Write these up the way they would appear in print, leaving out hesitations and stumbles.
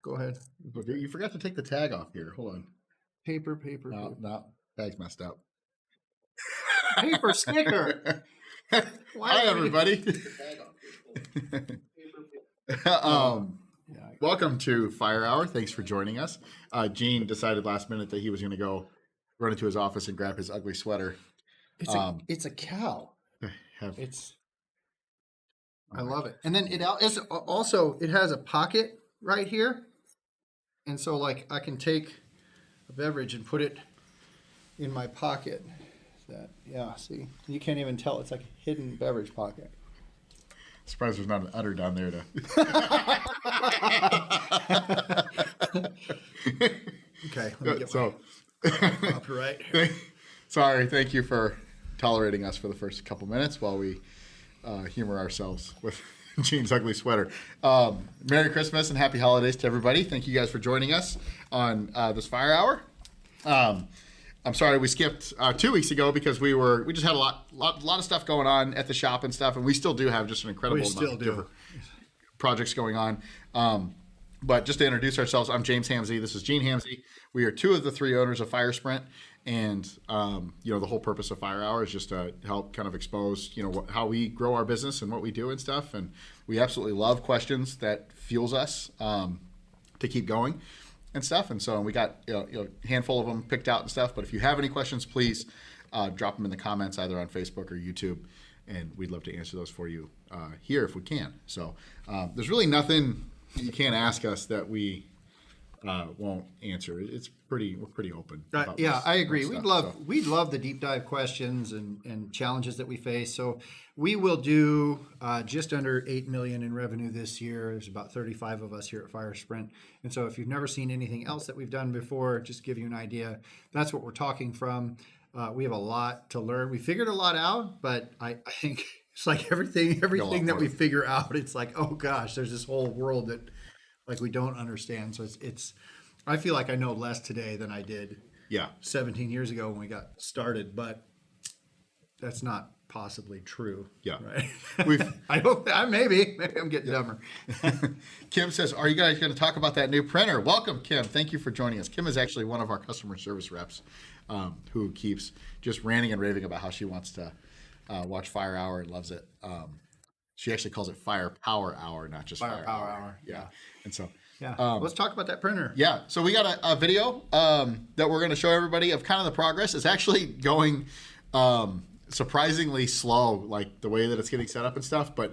Go ahead. Okay, you forgot to take the tag off here. Hold on. Paper, paper, No, paper. no, tag's messed up. Paper sticker. Hi, everybody. Welcome to FireHour. Thanks for joining us. Gene decided last minute that he was going to go run into his office and grab his ugly sweater. It's a cow. It's. I love it. And then it has a pocket right here. And so like I can take a beverage and put it in my pocket. See, you can't even tell. It's like a hidden beverage pocket. Surprised there's not an udder down there to. Okay, let me get copyright. Sorry, thank you for tolerating us for the first couple minutes while we humor ourselves with Gene's ugly sweater. Merry Christmas and Happy Holidays to everybody. Thank you guys for joining us on this Fire Hour. I'm sorry we skipped 2 weeks ago because we just had a lot of stuff going on at the shop and stuff, and we still do have just an incredible amount of different projects going on. But just to introduce ourselves, I'm James Hamsey. This is Gene Hamsey. We are two of the three owners of Fire Sprint, and the whole purpose of Fire Hour is just to help kind of expose how we grow our business and what we do and stuff. And we absolutely love questions that fuels us to keep going and stuff. And so we got a handful of them picked out and stuff. But if you have any questions, please drop them in the comments either on Facebook or YouTube, and we'd love to answer those for you here if we can. So there's really nothing you can't ask us that we won't answer. We're pretty open. I agree. We'd love the deep dive questions and challenges that we face. So we will do just under 8 million in revenue this year. There's about 35 of us here at Fire Sprint. And so if you've never seen anything else that we've done before, just to give you an idea, that's what we're talking from. We have a lot to learn. We figured a lot out, but I think it's like everything that we figure out, it's like, oh gosh, there's this whole world that like we don't understand. So it's I feel like I know less today than I did 17 years ago when we got started, but that's not possibly true. Yeah. Right. I hope maybe I'm getting dumber. Kim says, are you guys going to talk about that new printer? Welcome, Kim. Thank you for joining us. Kim is actually one of our customer service reps who keeps just ranting and raving about how she wants to watch Fire Hour and loves it. She actually calls it Fire Power Hour, not just Fire Hour. Yeah. And so, let's talk about that printer. Yeah. So we got a video that we're going to show everybody of kind of the progress. It's actually going surprisingly slow, like the way that it's getting set up and stuff. But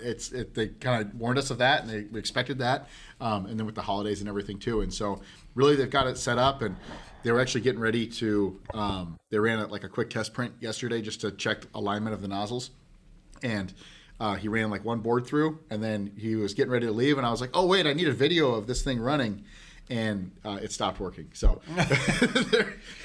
they kind of warned us of that, and we expected that. And then with the holidays and everything too. And so really they've got it set up, and they were actually getting ready to. They ran a quick test print yesterday just to check alignment of the nozzles, and. He ran like one board through, and then he was getting ready to leave, and I was like, oh, wait, I need a video of this thing running, and it stopped working. So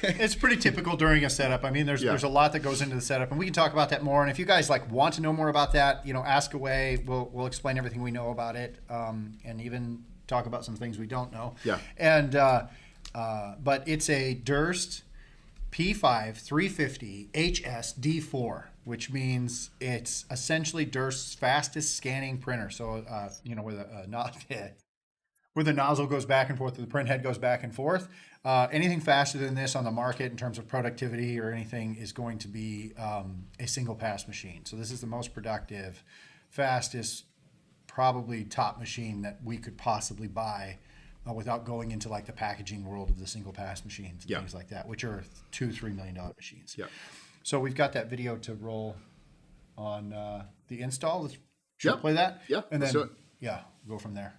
it's pretty typical during a setup. I mean, there's a lot that goes into the setup, and we can talk about that more. And if you guys want to know more about that, ask away. We'll explain everything we know about it, and even talk about some things we don't know. Yeah. And but it's a Durst P5 350 HSD4, which means it's essentially Durst's fastest scanning printer. So, where the nozzle goes back and forth, the print head goes back and forth. Anything faster than this on the market in terms of productivity or anything is going to be a single pass machine. So this is the most productive, fastest, probably top machine that we could possibly buy without going into like the packaging world of the single pass machines and things like that, which are $2-3 million machines. Yeah. So we've got that video to roll on the install. Let's play that. Yeah. And then go from there.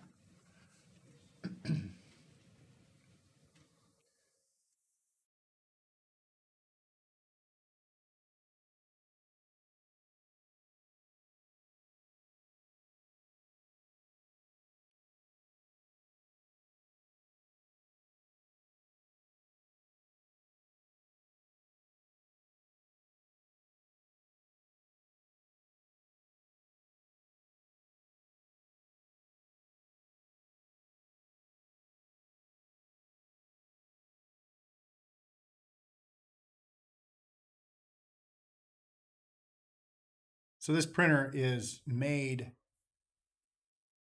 So this printer is made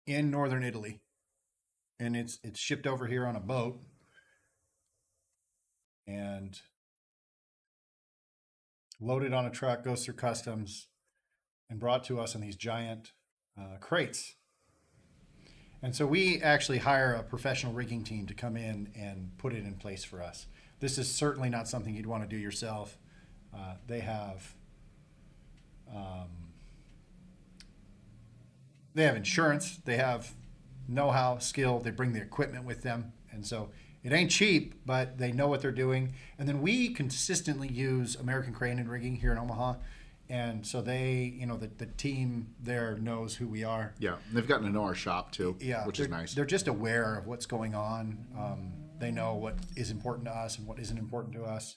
in northern Italy. and it's shipped over here on a boat and loaded on a truck, goes through customs, and brought to us in these giant crates. And so we actually hire a professional rigging team to come in and put it in place for us. This is certainly not something you'd want to do yourself. They have insurance, they have know-how, skill, they bring the equipment with them. And so it ain't cheap, but they know what they're doing. And then we consistently use American Crane and Rigging here in Omaha. And so they, the team there knows who we are. Yeah, and they've gotten to know our shop too, which is nice. They're just aware of what's going on. They know what is important to us and what isn't important to us.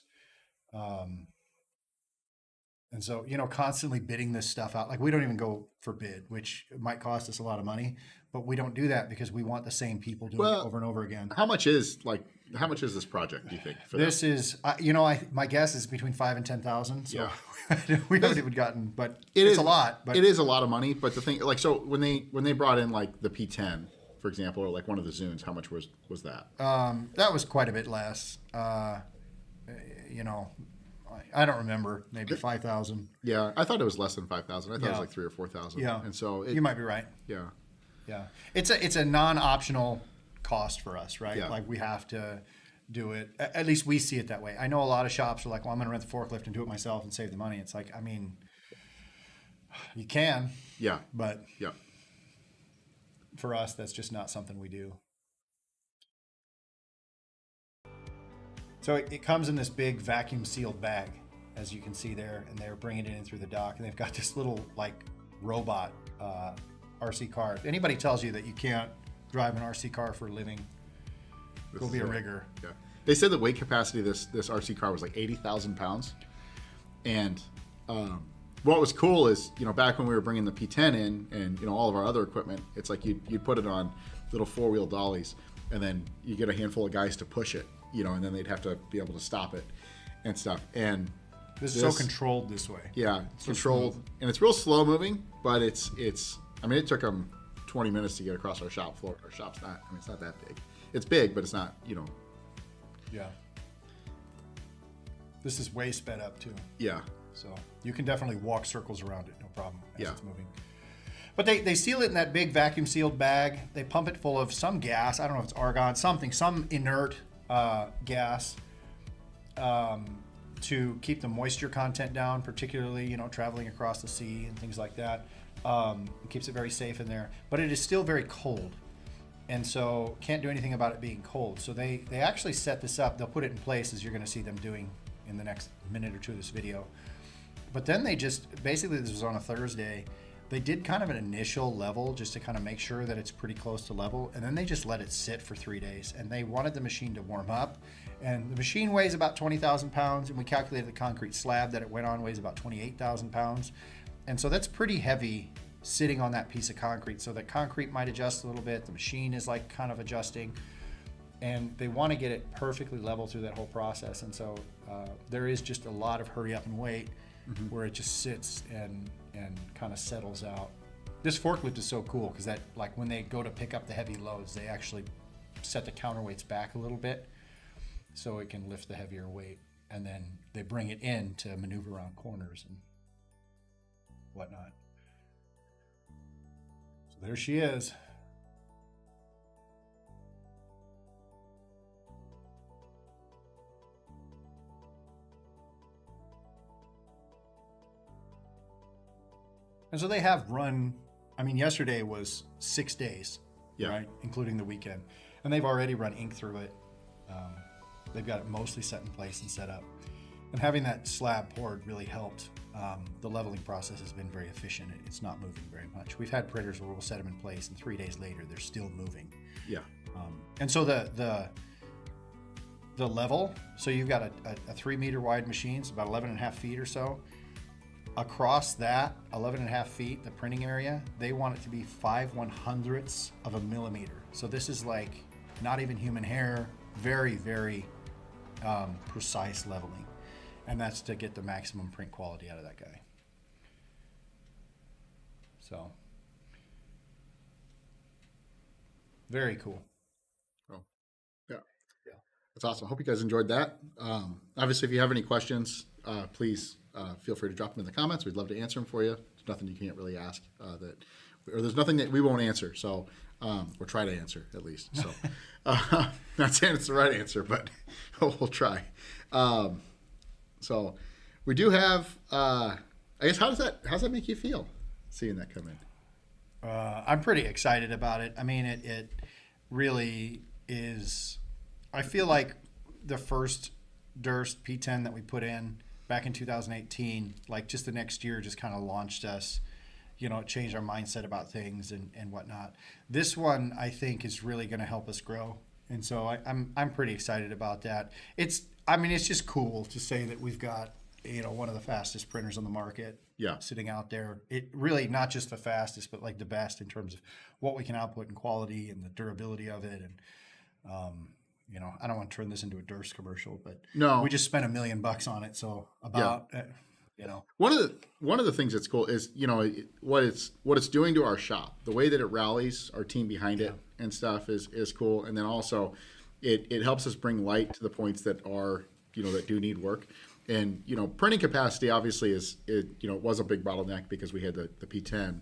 And so, constantly bidding this stuff out. Like, we don't even go for bid, which might cost us a lot of money, but we don't do that because we want the same people doing it over and over again. How much is this project, do you think? For this is, my guess is between 5,000 and 10,000. So we haven't even gotten, but it's a lot. But it is a lot of money. But the thing, so when they brought in like the P10, for example, or like one of the Zunes, how much was that? That was quite a bit less. I don't remember. Maybe 5,000. Yeah, I thought it was less than 5,000. I thought it was like 3,000 or 4,000. Yeah, and so you might be right. Yeah, yeah. It's a non-optional cost for us, right? Yeah. Like, we have to do it. At least we see it that way. I know a lot of shops are like, well, I'm going to rent the forklift and do it myself and save the money. It's like, I mean, you can. Yeah. But yeah, for us, that's just not something we do. So it comes in this big vacuum sealed bag, as you can see there, and they're bringing it in through the dock, and they've got this little like robot RC car. If anybody tells you that you can't drive an RC car for a living, go be a rigger. Yeah, they said the weight capacity of this RC car was like 80,000 pounds, and what was cool is, back when we were bringing the P10 in and all of our other equipment, it's like you'd put it on little 4-wheel dollies, and then you get a handful of guys to push it. And then they'd have to be able to stop it and stuff. And this is so controlled this way. Yeah, it's controlled. Smooth. And it's real slow moving, but it took them 20 minutes to get across our shop floor. Our shop's not, it's not that big. It's big, but it's not, Yeah. This is way sped up too. Yeah. So you can definitely walk circles around it, no problem, as it's moving. But they seal it in that big vacuum sealed bag. They pump it full of some gas. I don't know if it's argon, some inert gas to keep the moisture content down, particularly, traveling across the sea and things like that. It keeps it very safe in there, but it is still very cold. And so can't do anything about it being cold. So they actually set this up. They'll put it in place, as you're going to see them doing in the next minute or two of this video. But then they just, basically this was on a Thursday, they did kind of an initial level just to kind of make sure that it's pretty close to level. And then they just let it sit for 3 days. And they wanted the machine to warm up. And the machine weighs about 20,000 pounds. And we calculated the concrete slab that it went on weighs about 28,000 pounds. And so that's pretty heavy sitting on that piece of concrete. So the concrete might adjust a little bit. The machine is like kind of adjusting. And they want to get it perfectly level through that whole process. And so there is just a lot of hurry up and wait where it just sits and kind of settles out. This forklift is so cool because that, like, when they go to pick up the heavy loads, they actually set the counterweights back a little bit so it can lift the heavier weight. And then they bring it in to maneuver around corners and whatnot. So there she is. And so they have run, yesterday was 6 days, right? Including the weekend. And they've already run ink through it. They've got it mostly set in place and set up. And having that slab poured really helped. The leveling process has been very efficient. It's not moving very much. We've had printers where we'll set them in place and 3 days later, they're still moving. Yeah. And so the level, so you've got a 3 meter wide machine, it's about 11 and a half feet or so. Across that 11 and a half feet, the printing area, they want it to be 5/100ths of a millimeter. So this is like not even human hair, very, very precise leveling. And that's to get the maximum print quality out of that guy. So, very cool. That's awesome. I hope you guys enjoyed that. Obviously, if you have any questions, please feel free to drop them in the comments. We'd love to answer them for you. There's nothing you can't really ask or there's nothing that we won't answer. So, or try to answer at least. So, not saying it's the right answer, but we'll try. So, we do have. I guess how's that make you feel seeing that come in? I'm pretty excited about it. I mean, it really is. I feel like the first Durst P10 that we put in back in 2018, like just the next year, just kind of launched us. It changed our mindset about things and whatnot. This one, I think, is really going to help us grow, and so I'm pretty excited about that. It's just cool to say that we've got one of the fastest printers on the market. Yeah. Sitting out there. It really not just the fastest, but like the best in terms of what we can output and quality and the durability of it. And I don't want to turn this into a Durst commercial, but no, we just spent $1 million on it. So about one of the things that's cool is what it's doing to our shop. The way that it rallies our team behind it and stuff is cool. And then also it helps us bring light to the points that are that do need work. And, printing capacity obviously it was a big bottleneck because we had the P10,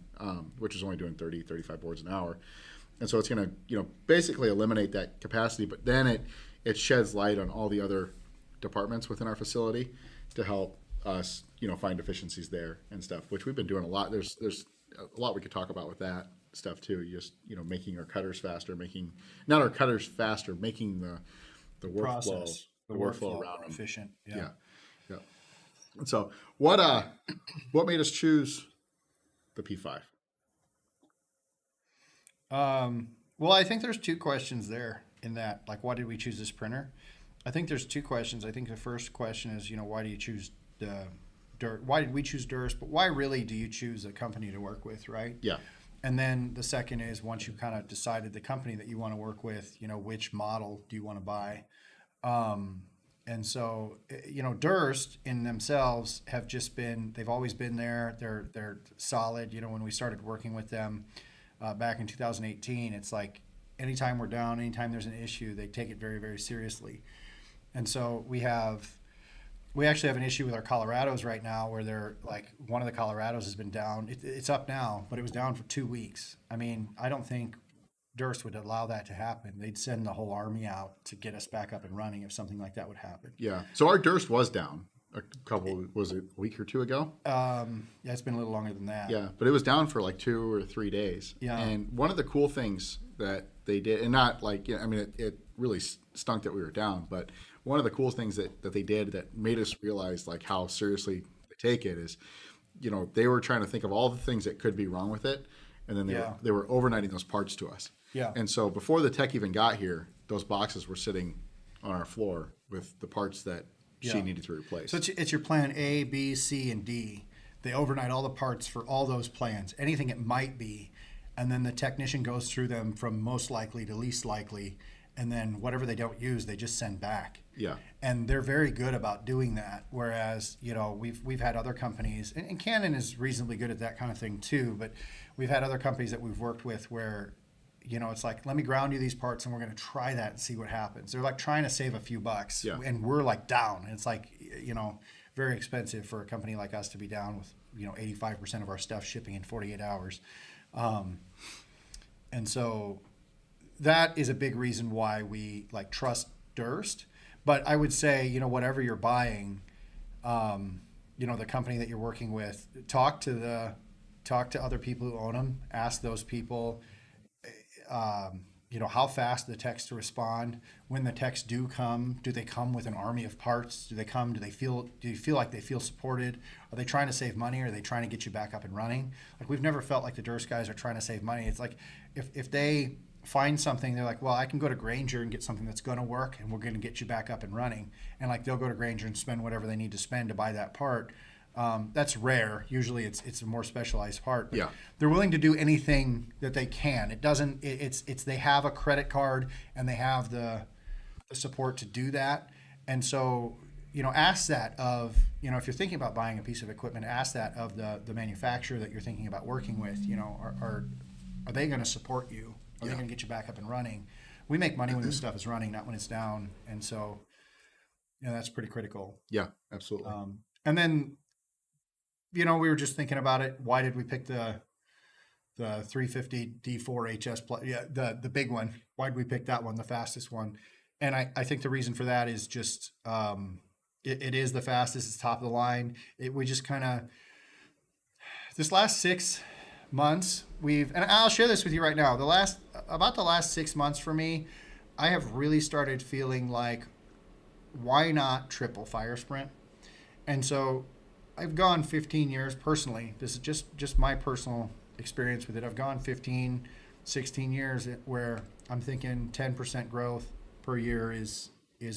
which is only doing 30, 35 boards an hour. And so it's going to, basically eliminate that capacity. But then it sheds light on all the other departments within our facility to help us, find efficiencies there and stuff, which we've been doing a lot. There's a lot we could talk about with that stuff too. Just, making our cutters faster, making the workflow, process, the workflow around them efficient. Yeah. And so what made us choose the P5? Well, I think there's two questions there in that, like, why did we choose this printer? I think there's two questions. I think the first question is, why do you choose why did we choose Durst, but why really do you choose a company to work with, right? Yeah. And then the second is, once you kind of decided the company that you want to work with, which model do you want to buy? And so, Durst in themselves they've always been there. They're solid. When we started working with them back in 2018, it's like anytime we're down, anytime there's an issue, they take it very, very seriously. And so we actually have an issue with our Colorados right now where they're like, one of the Colorados has been down. It's up now, but it was down for 2 weeks. I mean, I don't think Durst would allow that to happen. They'd send the whole army out to get us back up and running if something like that would happen. Yeah. So our Durst was down was it a week or two ago? Yeah, it's been a little longer than that. Yeah, but it was down for like 2 or 3 days. Yeah. And one of the cool things that they did, and not like, it really stunk that we were down, but one of the cool things that they did that made us realize like how seriously they take it is, they were trying to think of all the things that could be wrong with it. And then they were overnighting those parts to us. Yeah. And so before the tech even got here, those boxes were sitting on our floor with the parts that she needed to replace. So it's your plan A, B, C, and D. They overnight all the parts for all those plans, anything it might be. And then the technician goes through them from most likely to least likely. And then whatever they don't use, they just send back. Yeah. And they're very good about doing that. Whereas, we've had other companies, and Canon is reasonably good at that kind of thing too, but we've had other companies that we've worked with where, it's like, let me ground you these parts and we're going to try that and see what happens. They're like trying to save a few bucks. Yeah. And we're like down. And it's like, very expensive for a company like us to be down with, 85% of our stuff shipping in 48 hours. And so that is a big reason why we like trust Durst. But I would say, whatever you're buying, the company that you're working with, talk to other people who own them, ask those people, how fast the texts respond. When the texts do they come with an army of parts? Do you feel like they feel supported? Are they trying to save money? Or are they trying to get you back up and running? Like, we've never felt like the Durst guys are trying to save money. It's like, if they find something, they're like, well, I can go to Grainger and get something that's going to work, and we're going to get you back up and running. And like, they'll go to Grainger and spend whatever they need to spend to buy that part. That's rare. Usually it's a more specialized part. But they're willing to do anything that they can. It's they have a credit card and they have the support to do that. And so, ask that of, if you're thinking about buying a piece of equipment, ask that of the manufacturer that you're thinking about working with. Are they going to support you? Are they going to get you back up and running? we make money when this stuff is running, not when it's down. And so, that's pretty critical. Yeah, absolutely. And then, we were just thinking about it. Why did we pick the 350 D4 HS plus? Yeah, the big one. Why did we pick that one, the fastest one? And I think the reason for that is just it is the fastest. It's top of the line. We just kind of this last 6 months and I'll share this with you right now. About the last 6 months for me, I have really started feeling like, why not triple Fire Sprint? And so I've gone 15 years personally. This is just my personal experience with it. I've gone 15, 16 years where I'm thinking 10% growth per year is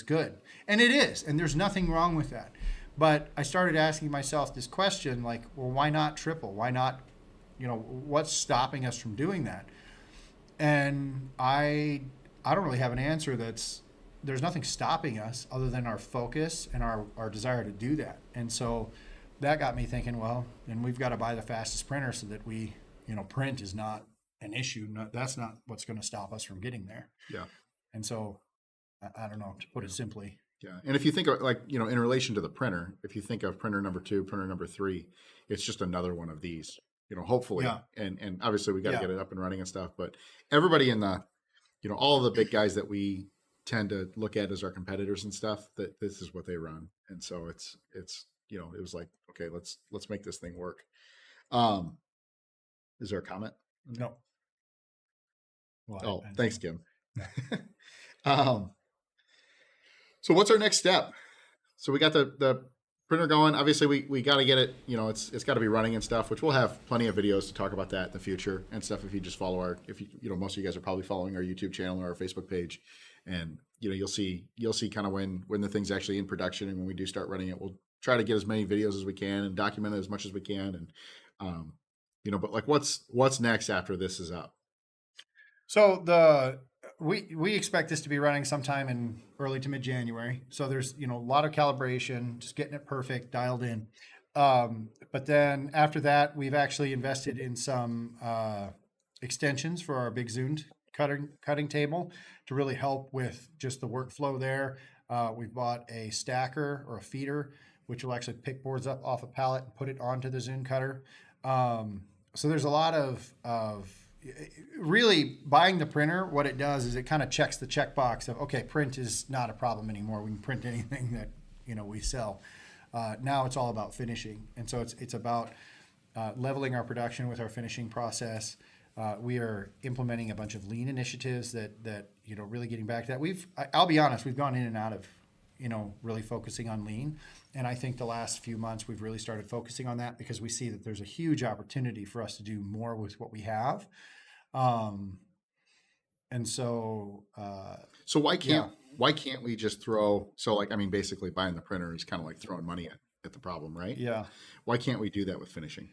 good. And it is. And there's nothing wrong with that. But I started asking myself this question, like, well, why not triple? Why not, what's stopping us from doing that? And I don't really have an answer there's nothing stopping us other than our focus and our desire to do that. And so that got me thinking, well, then we've got to buy the fastest printer so that we, print is not an issue. That's not what's going to stop us from getting there. Yeah. And so I don't know, to put it simply. Yeah. And if you think of in relation to the printer, if you think of printer number 2, printer number 3, it's just another one of these, hopefully. Yeah. And obviously we got to get it up and running and stuff, but everybody in the, all of the big guys that we tend to look at as our competitors and stuff, that this is what they run. And so it's, it was like, okay, let's make this thing work. Is there a comment? No. Well, thanks, Kim. So what's our next step? So we got the printer going. Obviously we got to get it, it's got to be running and stuff, which we'll have plenty of videos to talk about that in the future and stuff. If you just follow most of you guys are probably following our YouTube channel or our Facebook page, and you'll see kind of when the thing's actually in production, and when we do start running it, we'll try to get as many videos as we can and document it as much as we can. And, but like what's next after this is up? So we expect this to be running sometime in early to mid-January. So there's, a lot of calibration, just getting it perfect, dialed in. But then after that, we've actually invested in some extensions for our big zoomed cutting table to really help with just the workflow there. We've bought a stacker or a feeder, which will actually pick boards up off a pallet and put it onto the zoom cutter. So there's a lot of really buying the printer. What it does is it kind of checks the checkbox of, okay, print is not a problem anymore. We can print anything that we sell. Now it's all about finishing, and so it's about leveling our production with our finishing process. We are implementing a bunch of lean initiatives that really getting back to that. I'll be honest, we've gone in and out of really focusing on lean. And I think the last few months we've really started focusing on that because we see that there's a huge opportunity for us to do more with what we have. And so why can't we just basically buying the printer is kind of like throwing money at the problem, right? Yeah. Why can't we do that with finishing?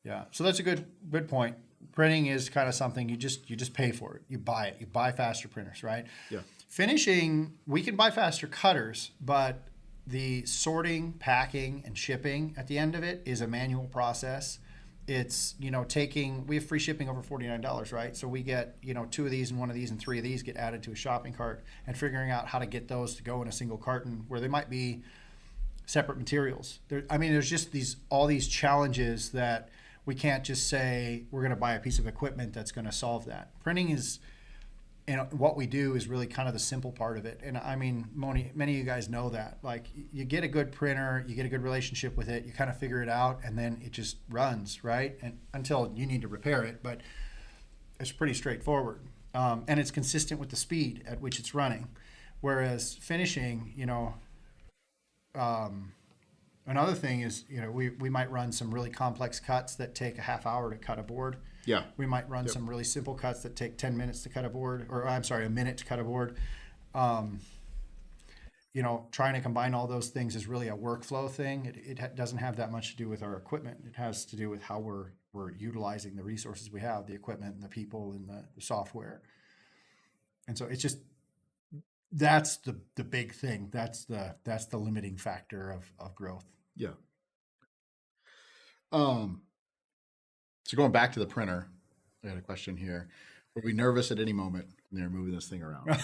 Yeah. So that's a good point. Printing is kind of something you just pay for it. You buy it. You buy faster printers, right? Yeah. Finishing, we can buy faster cutters, but the sorting, packing, and shipping at the end of it is a manual process. It's, we have free shipping over $49, right? So we get, 2 of these and 1 of these and 3 of these get added to a shopping cart, and figuring out how to get those to go in a single carton where they might be separate materials. There's just all these challenges that we can't just say we're going to buy a piece of equipment that's going to solve that. Printing is, what we do is really kind of the simple part of it. And many of you guys know that. Like, you get a good printer, you get a good relationship with it, you kind of figure it out, and then it just runs, right? And until you need to repair it, but it's pretty straightforward. And it's consistent with the speed at which it's running. Whereas finishing, another thing is, we might run some really complex cuts that take a half hour to cut a board. Yeah. We might run some really simple cuts that take 10 minutes to cut a board, or a minute to cut a board. Trying to combine all those things is really a workflow thing. It doesn't have that much to do with our equipment. It has to do with how we're utilizing the resources we have, the equipment and the people and the software. And so it's just, that's the big thing. That's the limiting factor of growth. Yeah. So going back to the printer, I got a question here. We'll be nervous at any moment when they're moving this thing around.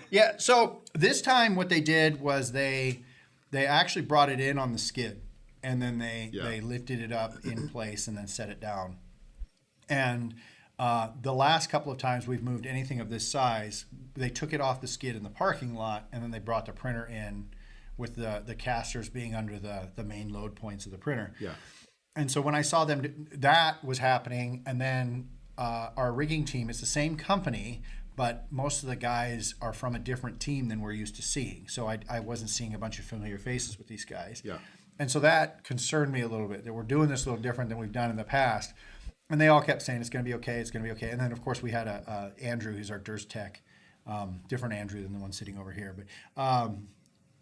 Yeah. So this time, what they did was they actually brought it in on the skid, and then they lifted it up in place and then set it down. And the last couple of times we've moved anything of this size, they took it off the skid in the parking lot, and then they brought the printer in with the casters being under the main load points of the printer. Yeah. And so when I saw them, that was happening, and then our rigging team, it's the same company, but most of the guys are from a different team than we're used to seeing. So I wasn't seeing a bunch of familiar faces with these guys. Yeah. And so that concerned me a little bit, that we're doing this a little different than we've done in the past. And they all kept saying, it's going to be okay, it's going to be okay. And then, of course, we had Andrew, who's our DERS tech, different Andrew than the one sitting over here. But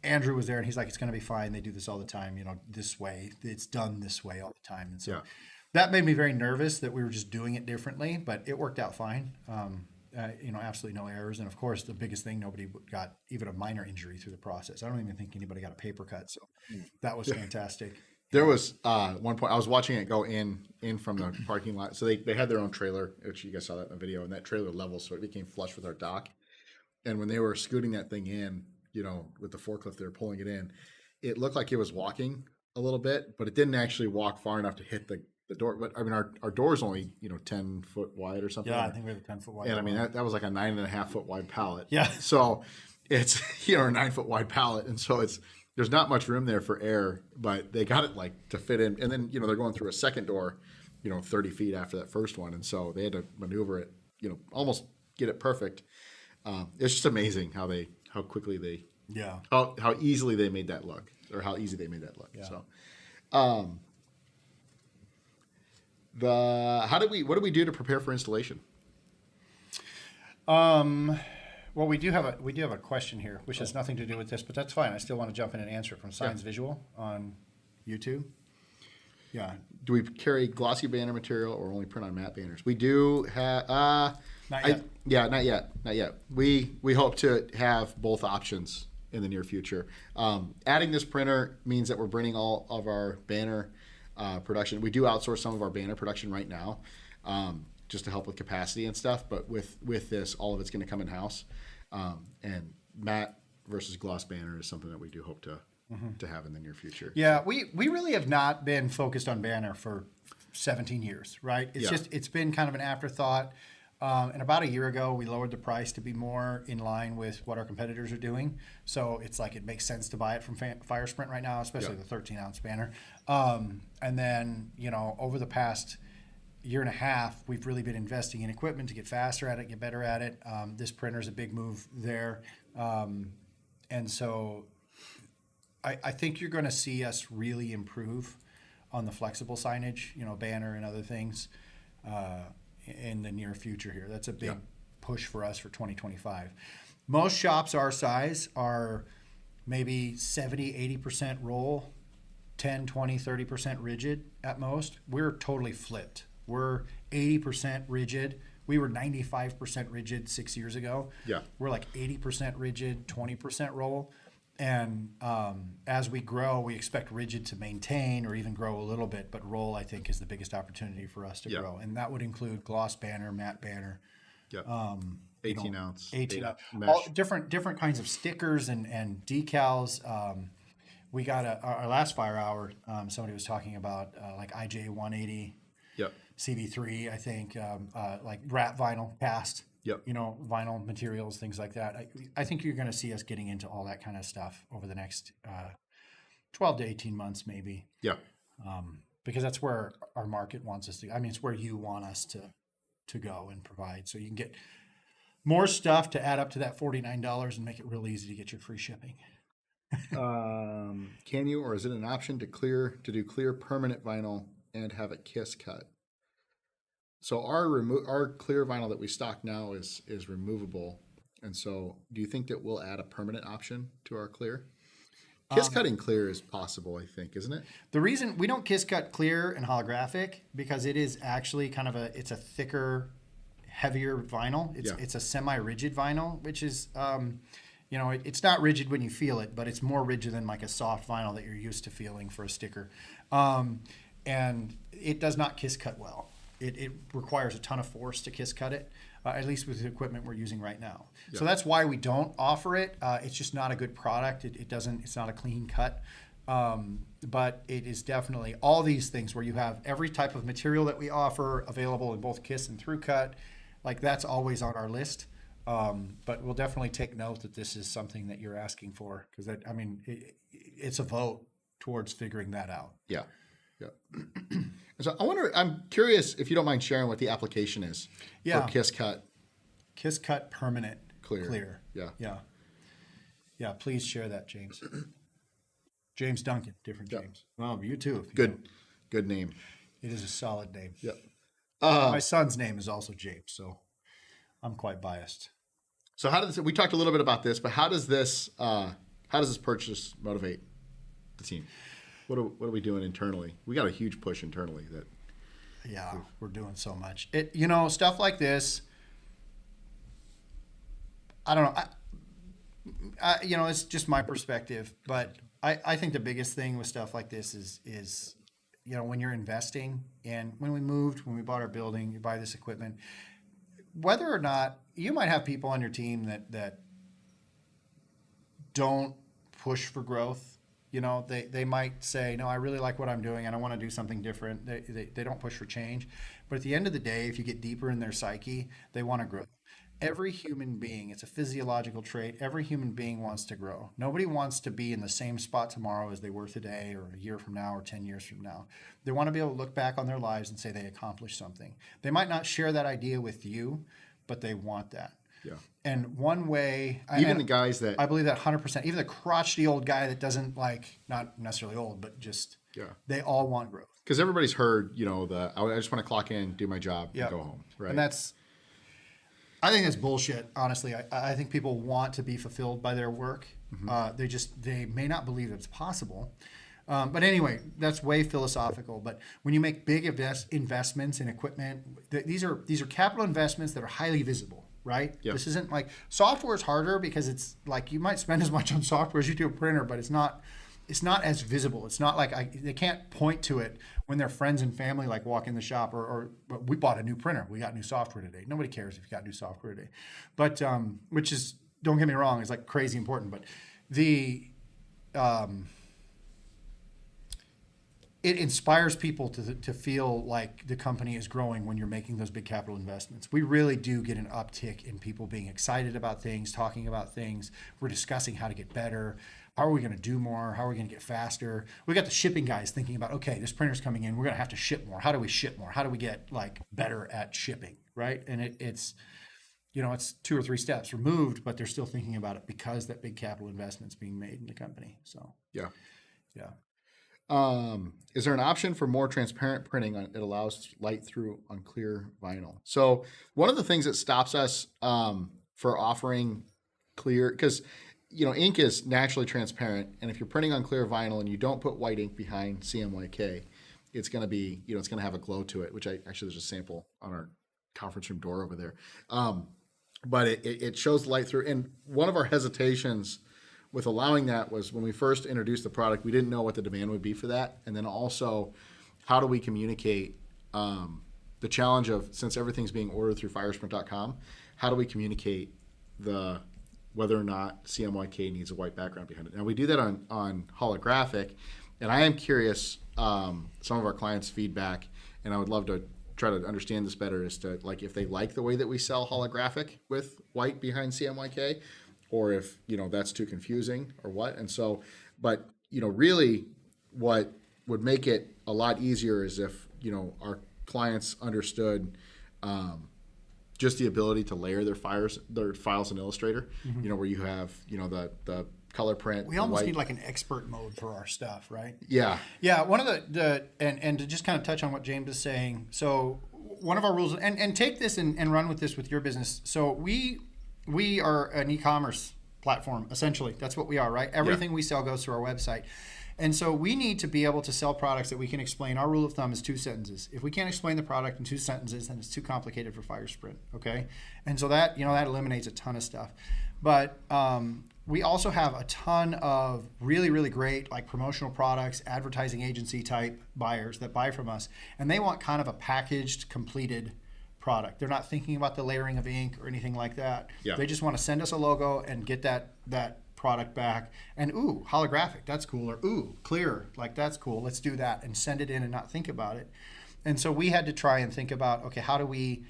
Andrew was there, and he's like, it's going to be fine. They do this all the time, this way. It's done this way all the time. And so that made me very nervous that we were just doing it differently, but it worked out fine. Absolutely no errors. And, of course, the biggest thing, nobody got even a minor injury through the process. I don't even think anybody got a paper cut. So that was fantastic. There was one point I was watching it go in from the parking lot. So they had their own trailer, which you guys saw that in the video, and that trailer level, so it became flush with our dock. And when they were scooting that thing in, with the forklift, they were pulling it in. It looked like it was walking a little bit, but it didn't actually walk far enough to hit the door. But I mean, our door is only 10 foot wide or something. Yeah, I think we have a 10-foot wide. And I mean that was like a 9.5 foot wide pallet. Yeah. So it's a 9 foot wide pallet, and so there's not much room there for air, but they got it like to fit in. And then they're going through a second door, 30 feet after that first one, and so they had to maneuver it, almost get it perfect. It's just amazing how quickly they how easily they made that look, or how easy they made that look. Yeah. So, what do we do to prepare for installation? Well, we do have a question here, which has nothing to do with this, but that's fine. I still want to jump in and answer it from Science Visual on YouTube. Yeah. Do we carry glossy banner material or only print on matte banners? We do have. Not yet. Not yet. We hope to have both options in the near future. Adding this printer means that we're bringing all of our banner production. We do outsource some of our banner production right now, just to help with capacity and stuff. But with this, all of it's going to come in house. And matte versus gloss banner is something that we do hope to have in the near future. Yeah, we really have not been focused on banner for 17 years, right? It's been kind of an afterthought. And about a year ago, we lowered the price to be more in line with what our competitors are doing. So it's like it makes sense to buy it from FireSprint right now, especially the 13-ounce banner. And then, over the past year and a half, we've really been investing in equipment to get faster at it, get better at it. This printer is a big move there. And so I think you're going to see us really improve on the flexible signage, banner and other things in the near future here. That's a big push for us for 2025. Most shops our size are maybe 70, 80% roll, 10, 20, 30% rigid at most. We're totally flipped. We're 80% rigid. We were 95% rigid 6 years ago. Yeah. We're like 80% rigid, 20% roll. And as we grow, we expect rigid to maintain or even grow a little bit, but roll, I think, is the biggest opportunity for us to grow. And that would include gloss banner, matte banner. Yeah. 18 ounce. 18 ounce. All different kinds of stickers and decals. We got our last FireHour, somebody was talking about like IJ 180. Yep. CV3, I think, like wrap vinyl cast. Yep. Vinyl materials, things like that. I think you're going to see us getting into all that kind of stuff over the next 12 to 18 months, maybe. Yeah. Because that's where our market wants us to. I mean, it's where you want us to go and provide. So you can get more stuff to add up to that $49 and make it real easy to get your free shipping. Can you, or is it an option to do clear permanent vinyl and have it kiss cut? So our clear vinyl that we stock now is removable, and so do you think that we'll add a permanent option to our clear? Kiss cutting clear is possible, I think, isn't it? The reason we don't kiss cut clear and holographic because it is actually kind of it's a thicker, heavier vinyl. It's a semi-rigid vinyl, which is it's not rigid when you feel it, but it's more rigid than like a soft vinyl that you're used to feeling for a sticker, and it does not kiss cut well. it requires a ton of force to kiss cut it, at least with the equipment we're using right now. So that's why we don't offer it. It's just not a good product. It's not a clean cut. But it is definitely all these things where you have every type of material that we offer available in both kiss and through cut. Like that's always on our list. But we'll definitely take note that this is something that you're asking for, because it's a vote towards figuring that out. Yeah. So I'm curious if you don't mind sharing what the application is for Kiss Cut. Kiss Cut Permanent Clear. Yeah. Please share that, James. James Duncan, different James. Well, you too. Good name. It is a solid name. Yep. My son's name is also James, so I'm quite biased. So we talked a little bit about this, but how does this purchase motivate the team? What are we doing internally? We got a huge push internally we're doing so much. Stuff like this. I don't know. It's just my perspective, but I think the biggest thing with stuff like this is when you're investing, and when we bought our building, you buy this equipment, whether or not you might have people on your team that don't push for growth. They might say, no, I really like what I'm doing and I want to do something different. They don't push for change. But at the end of the day, if you get deeper in their psyche, they want to grow. Every human being, it's a physiological trait. Every human being wants to grow. Nobody wants to be in the same spot tomorrow as they were today, or a year from now, or 10 years from now. They want to be able to look back on their lives and say they accomplished something. They might not share that idea with you, but they want that. Yeah. And one way, the guys that I believe that 100%, even the crotchety old guy that doesn't not necessarily old, but just, they all want growth. Because everybody's heard, I just want to clock in, do my job, and go home. Right. And I think that's bullshit. Honestly, I think people want to be fulfilled by their work. Mm-hmm. They may not believe it's possible. But anyway, that's way philosophical. But when you make big investments in equipment, these are capital investments that are highly visible. Right? Yep. This isn't like software is harder because it's like you might spend as much on software as you do a printer, but it's not as visible. It's not like they can't point to it when their friends and family walk in the shop or we bought a new printer. We got new software today. Nobody cares if you got new software today, but which is, don't get me wrong, is crazy important. But it inspires people to feel like the company is growing when you're making those big capital investments. We really do get an uptick in people being excited about things, talking about things. We're discussing how to get better. How are we going to do more? How are we going to get faster? We got the shipping guys thinking about, okay, this printer's coming in. We're going to have to ship more. How do we ship more? How do we get better at shipping, right? And it's 2 or 3 steps removed, but they're still thinking about it because that big capital investment's being made in the company. So yeah. Yeah. Is there an option for more transparent printing it allows light through on clear vinyl? So one of the things that stops us for offering clear, because ink is naturally transparent, and if you're printing on clear vinyl and you don't put white ink behind CMYK, it's going to be it's going to have a glow to it. Which there's a sample on our conference room door over there, but it shows light through. And one of our hesitations with allowing that was when we first introduced the product, we didn't know what the demand would be for that. And then also, how do we communicate the challenge of, since everything's being ordered through firesprint.com, how do we communicate whether or not CMYK needs a white background behind it? Now, we do that on holographic, and I am curious, some of our clients' feedback, and I would love to try to understand this better, as to if they like the way that we sell holographic with white behind CMYK, or if that's too confusing or what. And so, but really what would make it a lot easier is if our clients understood just the ability to layer their files in Illustrator, mm-hmm. Where you have the color print. We almost need an expert mode for our stuff, right? Yeah. One of and to just kind of touch on what James is saying. So one of our rules, and take this and run with this with your business. So we are an e-commerce platform, essentially. That's what we are, right? Everything we sell goes through our website. And so we need to be able to sell products that we can explain. Our rule of thumb is 2 sentences. If we can't explain the product in 2 sentences, then it's too complicated for FireSprint, okay? And so that eliminates a ton of stuff. But we also have a ton of really, really great like promotional products, advertising agency type buyers that buy from us, and they want kind of a packaged, completed product. They're not thinking about the layering of ink or anything like that. Yeah. They just want to send us a logo and get that product back. And ooh, holographic, that's cool. Or ooh, clear, like that's cool. Let's do that and send it in and not think about it. And so we had to try and think about, okay, how do we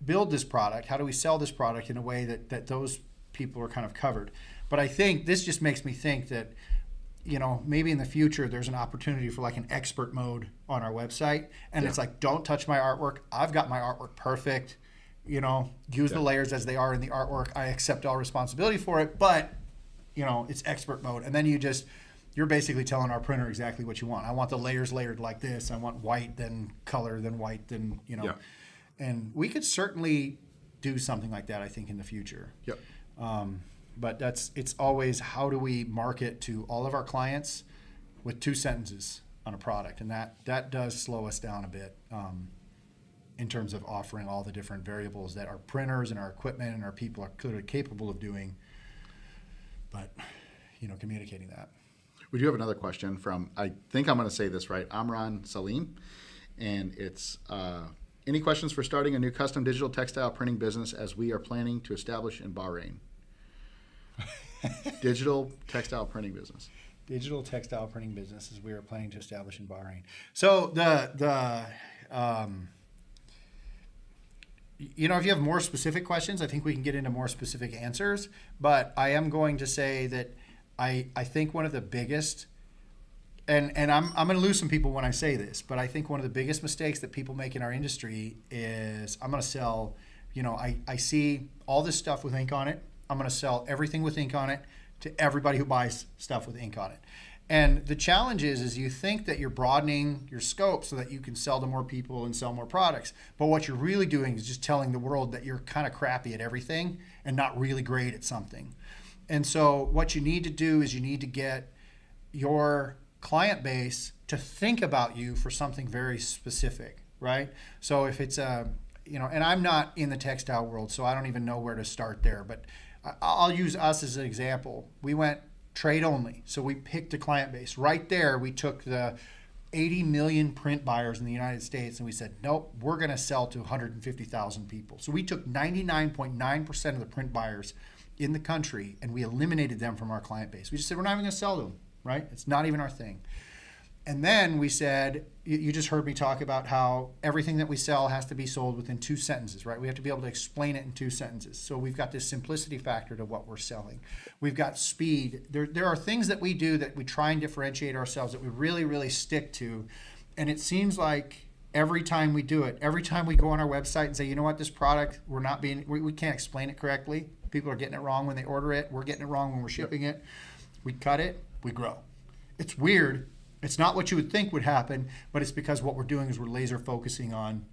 build this product? How do we sell this product in a way that those people are kind of covered? But I think this just makes me think that, you know, maybe in the future there's an opportunity for like an expert mode on our website. And it's like, don't touch my artwork. I've got my artwork perfect. You know, use the layers as they are in the artwork. I accept all responsibility for it, but, you know, it's expert mode. And then you're basically telling our printer exactly what you want. I want the layers layered like this. I want white, then color, then white, then, you know. And we could certainly do something like that, I think, in the future. Yep. But it's always, how do we market to all of our clients with 2 sentences on a product? And that does slow us down a bit in terms of offering all the different variables that our printers and our equipment and our people are clearly capable of doing. But, you know, communicating that. We do have another question from, I think I'm going to say this right, Amran Salim. And it's, any questions for starting a new custom digital textile printing business as we are planning to establish in Bahrain? Digital textile printing business. Digital textile printing business as we are planning to establish in Bahrain. So you know, if you have more specific questions, I think we can get into more specific answers. But I am going to say that I think one of the biggest, and I'm going to lose some people when I say this, but I think one of the biggest mistakes that people make in our industry is, I'm going to sell, you know, I see all this stuff with ink on it. I'm going to sell everything with ink on it to everybody who buys stuff with ink on it. And the challenge is you think that you're broadening your scope so that you can sell to more people and sell more products. But what you're really doing is just telling the world that you're kind of crappy at everything and not really great at something. And so what you need to do is you need to get your client base to think about you for something very specific, right? So if it's you know, and I'm not in the textile world, so I don't even know where to start there, but I'll use us as an example. We went trade only. So we picked a client base. Right there, we took the 80 million print buyers in the United States and we said, nope, we're going to sell to 150,000 people. So we took 99.9% of the print buyers in the country and we eliminated them from our client base. We just said, we're not even going to sell to them, right? It's not even our thing. And then we said, you just heard me talk about how everything that we sell has to be sold within 2 sentences, right? We have to be able to explain it in 2 sentences. So we've got this simplicity factor to what we're selling. We've got speed. There are things that we do that we try and differentiate ourselves that we really, really stick to. And it seems like every time we do it, every time we go on our website and say, you know what, this product, we can't explain it correctly. People are getting it wrong when they order it. We're getting it wrong when we're shipping it. We cut it, we grow. It's weird. It's not what you would think would happen, but it's because what we're doing is we're laser focusing on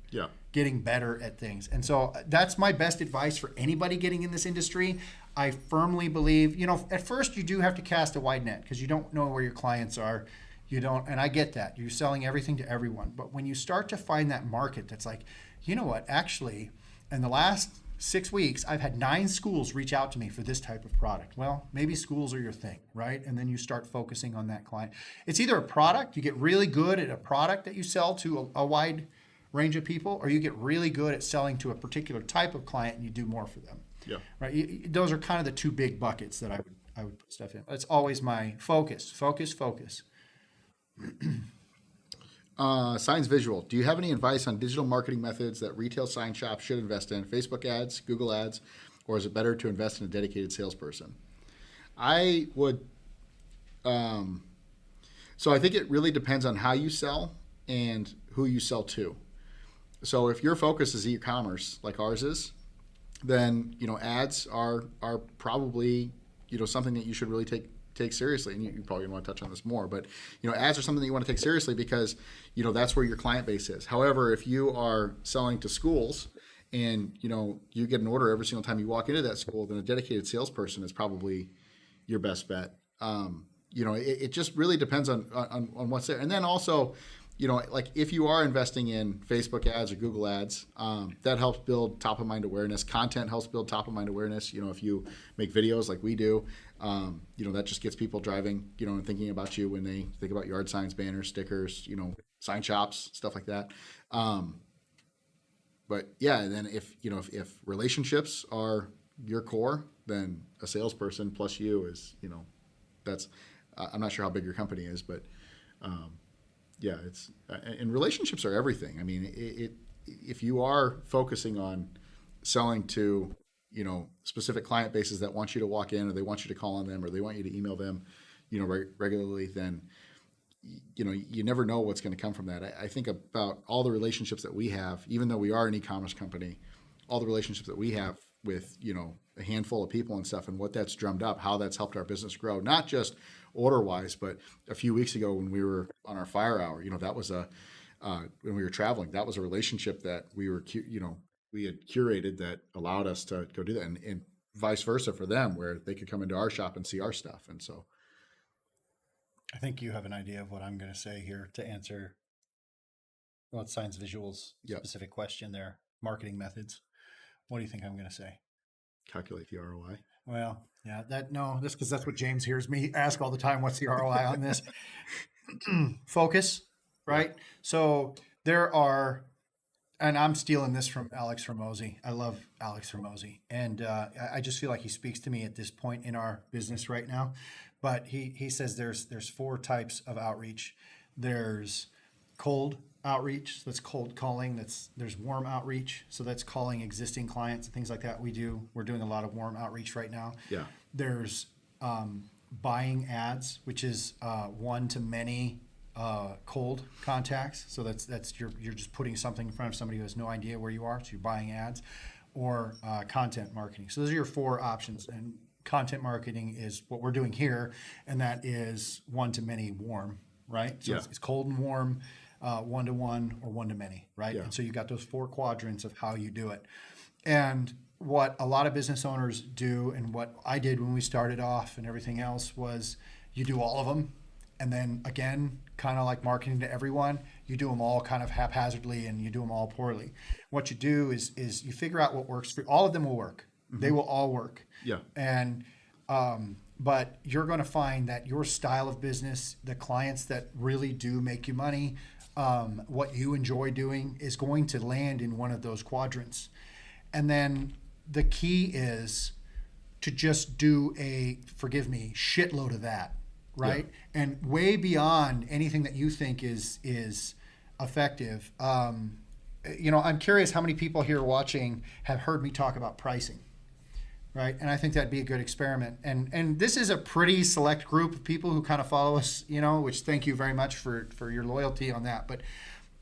getting better at things. And so that's my best advice for anybody getting in this industry. I firmly believe, you know, at first you do have to cast a wide net because you don't know where your clients are. You don't, and I get that. You're selling everything to everyone. But when you start to find that market that's like, you know what, actually, in the last 6 weeks, I've had 9 schools reach out to me for this type of product. Well, maybe schools are your thing, right? And then you start focusing on that client. It's either a product, you get really good at a product that you sell to a wide range of people, or you get really good at selling to a particular type of client and you do more for them. Yeah. Right? Those are kind of the 2 big buckets that I would put stuff in. That's always my focus. Signs Visual. Do you have any advice on digital marketing methods that retail sign shops should invest in? Facebook ads, Google ads, or is it better to invest in a dedicated salesperson? I would. So I think it really depends on how you sell and who you sell to. So if your focus is e-commerce like ours is, then ads are probably something that you should really take seriously, and you probably want to touch on this more, but ads are something that you want to take seriously because that's where your client base is. However, if you are selling to schools and you get an order every single time you walk into that school, then a dedicated salesperson is probably your best bet. It just really depends on what's there. And then also like if you are investing in Facebook ads or Google ads, that helps build top of mind awareness. Content helps build top of mind awareness. If you make videos like we do, that just gets people driving, and thinking about you when they think about yard signs, banners, stickers, sign shops, stuff like that. But yeah, and then if relationships are your core, then a salesperson plus you is, that's, I'm not sure how big your company is, but yeah, it's, and relationships are everything. I mean, if you are focusing on selling to, specific client bases that want you to walk in, or they want you to call on them, or they want you to email them, regularly, then, you never know what's going to come from that. I think about all the relationships that we have, even though we are an e-commerce company, all the relationships that we have with, a handful of people and stuff, and what that's drummed up, how that's helped our business grow, not just order wise, but a few weeks ago when we were on our FireHour, that was when we were traveling, that was a relationship that we had curated that allowed us to go do that, and vice versa for them, where they could come into our shop and see our stuff. And so I think you have an idea of what I'm going to say here to answer, well, it's Science Visuals specific question there, marketing methods. What do you think I'm going to say? Calculate the ROI. Well, yeah, that's because that's what James hears me ask all the time. What's the ROI on this? Focus, right? Yeah. So there are, and I'm stealing this from Alex Hormozi. I love Alex Hormozi. And I just feel like he speaks to me at this point in our business right now. But he says there's 4 types of outreach. There's cold outreach, so that's cold calling. There's warm outreach, so that's calling existing clients and things like that. We're doing a lot of warm outreach right now. Yeah. There's buying ads, which is one to many cold contacts. So that's you're just putting something in front of somebody who has no idea where you are, so you're buying ads, or content marketing. So those are your 4 options, and content marketing is what we're doing here, and that is one to many warm, right? So it's cold and warm, one to one, or one to many, right? Yeah. And so you've got those 4 quadrants of how you do it. And what a lot of business owners do, and what I did when we started off and everything else, was you do all of them. And then again, kind of like marketing to everyone, you do them all kind of haphazardly, and you do them all poorly. What you do is you figure out what works for all of them. Will work. Mm-hmm. They will all work. Yeah. And but you're going to find that your style of business, the clients that really do make you money, what you enjoy doing, is going to land in one of those quadrants. And then the key is to just do a, forgive me, shitload of that, right? Yeah. And way beyond anything that you think is effective. I'm curious how many people here watching have heard me talk about pricing, right? And I think that'd be a good experiment. And this is a pretty select group of people who kind of follow us, which thank you very much for your loyalty on that. But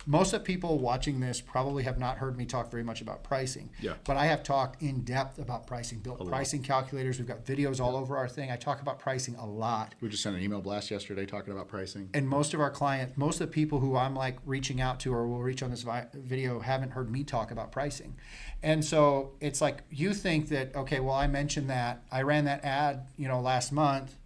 most of the people watching this probably have not heard me talk very much about pricing. Yeah. But I have talked in depth about pricing, built pricing calculators. We've got videos all over our thing. I talk about pricing a lot. We just sent an email blast yesterday talking about pricing. And most of our clients, most of the people who I'm like reaching out to or will reach on this video haven't heard me talk about pricing. And so it's like, you think that, okay, well, I mentioned that. I ran that ad, last month,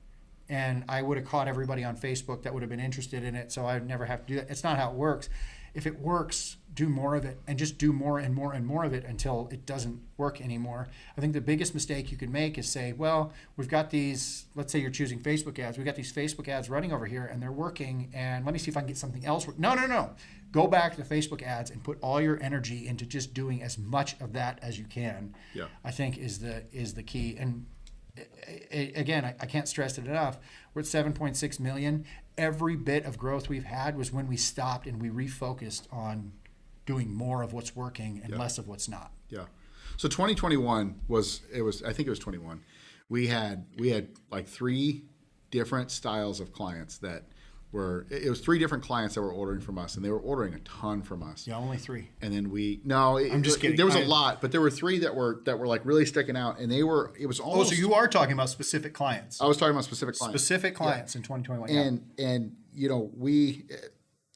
and I would have caught everybody on Facebook that would have been interested in it, so I'd never have to do that. It's not how it works. If it works, do more of it, and just do more and more and more of it until it doesn't work anymore. I think the biggest mistake you can make is say, well, we've got these, let's say you're choosing Facebook ads. We've got these Facebook ads running over here, and they're working, and let me see if I can get something else. No. Go back to the Facebook ads and put all your energy into just doing as much of that as you can. Yeah. I think is the key. And again, I can't stress it enough. We're at 7.6 million. Every bit of growth we've had was when we stopped and we refocused on doing more of what's working and less of what's not. Yeah. So 2021 I think it was 21. We had like 3 different styles of clients it was 3 different clients that were ordering from us, and they were ordering a ton from us. Yeah, only 3. And then I'm just kidding. There was a lot, but there were 3 that were like really sticking out, and it was almost. Oh, so you are talking about specific clients? I was talking about specific clients. Specific clients in 2021. And we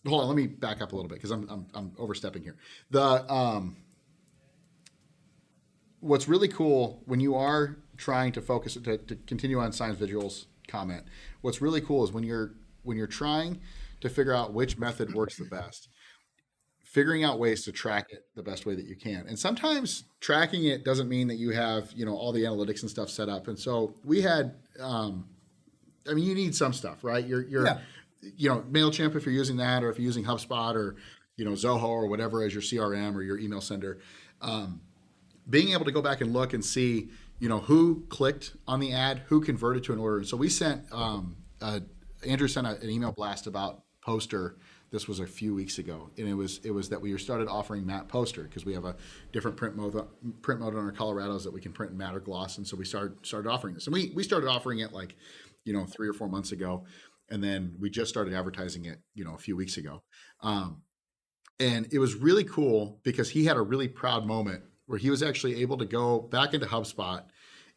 hold on. Let me back up a little bit because I'm overstepping here. What's really cool when you are trying to focus to continue on Science Visuals comment. What's really cool is when you're trying to figure out which method works the best. Figuring out ways to track it the best way that you can. And sometimes tracking it doesn't mean that you have, all the analytics and stuff set up. And so we had, you need some stuff, right? MailChimp, if you're using that, or if you're using HubSpot or, Zoho or whatever as your CRM or your email sender, being able to go back and look and see, who clicked on the ad, who converted to an order. And so we sent, Andrew sent an email blast about Poster. This was a few weeks ago, and it was that we started offering matte poster because we have a different print mode on our Colorados that we can print in matte or gloss, and so we started offering this, and we started offering it 3 or 4 months ago, and then we just started advertising it a few weeks ago, and it was really cool because he had a really proud moment where he was actually able to go back into HubSpot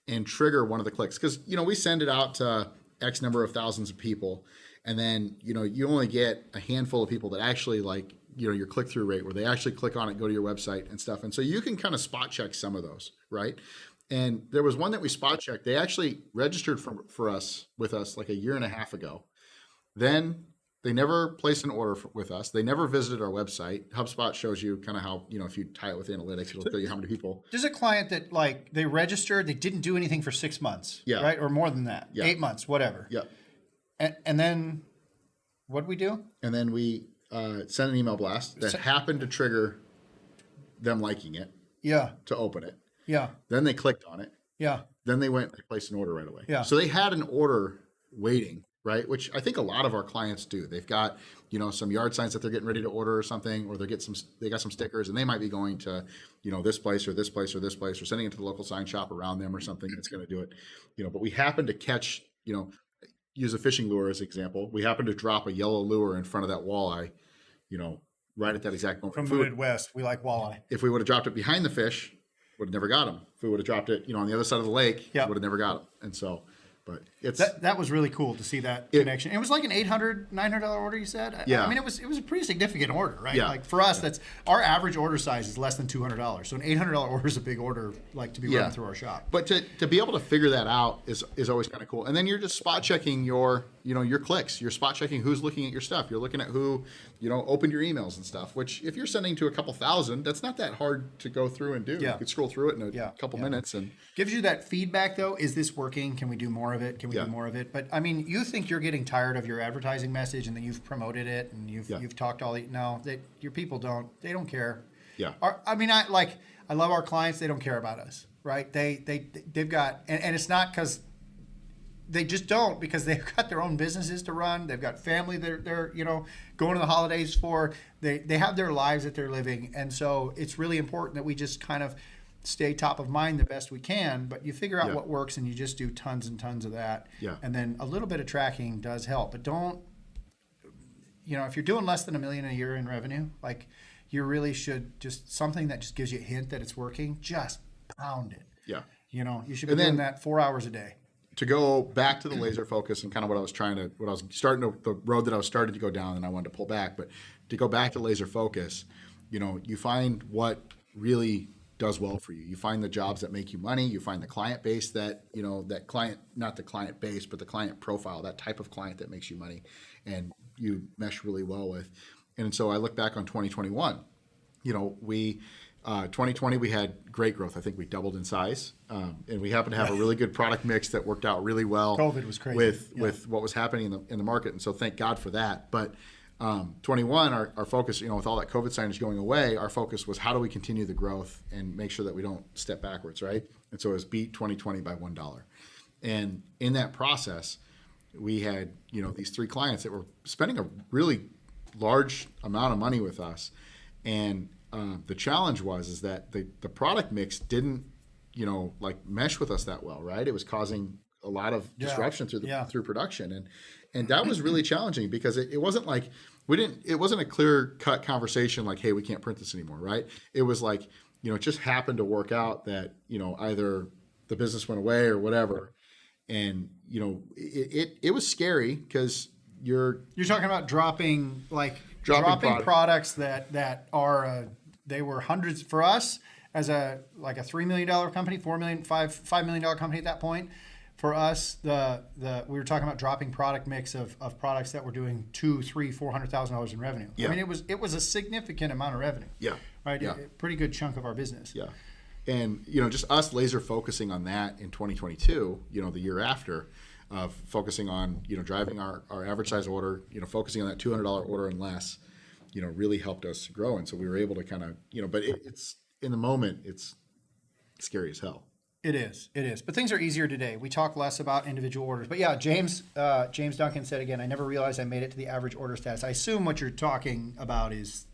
and trigger one of the clicks because we send it out to X number of thousands of people. And then, you only get a handful of people that actually your click-through rate where they actually click on it, go to your website and stuff. And so you can kind of spot check some of those, right? And there was one that we spot checked. They actually registered with us like a year and a half ago. Then they never placed an order with us. They never visited our website. HubSpot shows you kind of how, if you tie it with analytics, it'll tell you how many people. There's a client that they registered, they didn't do anything for 6 months, right? Or more than that, 8 months, whatever. Yeah. And then what did we do? And then we sent an email blast that happened to trigger them liking it. Yeah. To open it. Yeah. Then they clicked on it. Yeah. Then they went and placed an order right away. Yeah. So they had an order waiting, right? Which I think a lot of our clients do. They've got, some yard signs that they're getting ready to order or something, or they got some stickers, and they might be going to, this place or this place or this place, or sending it to the local sign shop around them or something that's going to do it. But we happen to catch, use a fishing lure as an example. We happened to drop a yellow lure in front of that walleye, right at that exact moment. From the Midwest, we like walleye. If we would have dropped it behind the fish, would have never got him. If we would have dropped it, on the other side of the lake, would have never got him. And so, but it's that was really cool to see that connection. It was like an $800-900 order, you said. Yeah. I mean, it was a pretty significant order, right? Yeah. Like for us, that's our average order size is less than $200. So an $800 order is a big order, to be running through our shop. But to be able to figure that out is always kind of cool. And then you're just spot checking your clicks. You're spot checking who's looking at your stuff. You're looking at who opened your emails and stuff. Which if you're sending to a couple thousand, that's not that hard to go through and do. Yeah. You could scroll through it in a couple minutes and gives you that feedback though. Is this working? Can we do more of it? Can we do more of it? But I mean, you think you're getting tired of your advertising message and then you've promoted it and you've talked all the your people don't care. Yeah. I love our clients. They don't care about us, right? They've got and it's not because they just don't, because they've got their own businesses to run. They've got family they're going to the holidays for. They have their lives that they're living, and so it's really important that we just kind of stay top of mind the best we can. But you figure out what works, and you just do tons and tons of that. Yeah. And then a little bit of tracking does help, but don't. If you're doing less than $1 million a year in revenue, you really should just something that just gives you a hint that it's working. Just pound it. Yeah. You should be doing that 4 hours a day. To go back to the laser focus and kind of the road that I was starting to go down and I wanted to pull back, but to go back to laser focus, you find what really does well for you. You find the jobs that make you money. You find the client base that, that client, not the client base, but the client profile, that type of client that makes you money and you mesh really well with. And so I look back on 2021, 2020, we had great growth. I think we doubled in size, and we happened to have a really good product mix that worked out really well. COVID was crazy with what was happening in the market, and so thank God for that. But 21, our focus, with all that COVID signage going away, our focus was how do we continue the growth and make sure that we don't step backwards, right? And so it was beat 2020 by $1. And in that process, we had these 3 clients that were spending a really large amount of money with us, and the challenge is that the product mix didn't, mesh with us that well, right? It was causing a lot of disruption through production, and that was really challenging because it wasn't like it wasn't a clear cut conversation like, hey, we can't print this anymore, right? It was like, it just happened to work out that either the business went away or whatever, and it was scary because you're talking about dropping products that are they were hundreds for us as a $3 million company, $4 million, $5 million company at that point. For us, the we were talking about dropping product mix of products that were doing $200,000, $300,000, $400,000 in revenue. Yeah. I mean, it was a significant amount of revenue. Yeah. Right. Yeah. A pretty good chunk of our business. Yeah. And, just us laser focusing on that in 2022, the year after, focusing on, driving our average size order, focusing on that $200 order and less, really helped us grow. And so we were able to kind of, but it's in the moment, it's scary as hell. It is. But things are easier today. We talk less about individual orders. But yeah, James Duncan said again, I never realized I made it to the average order status. I assume what you're talking about is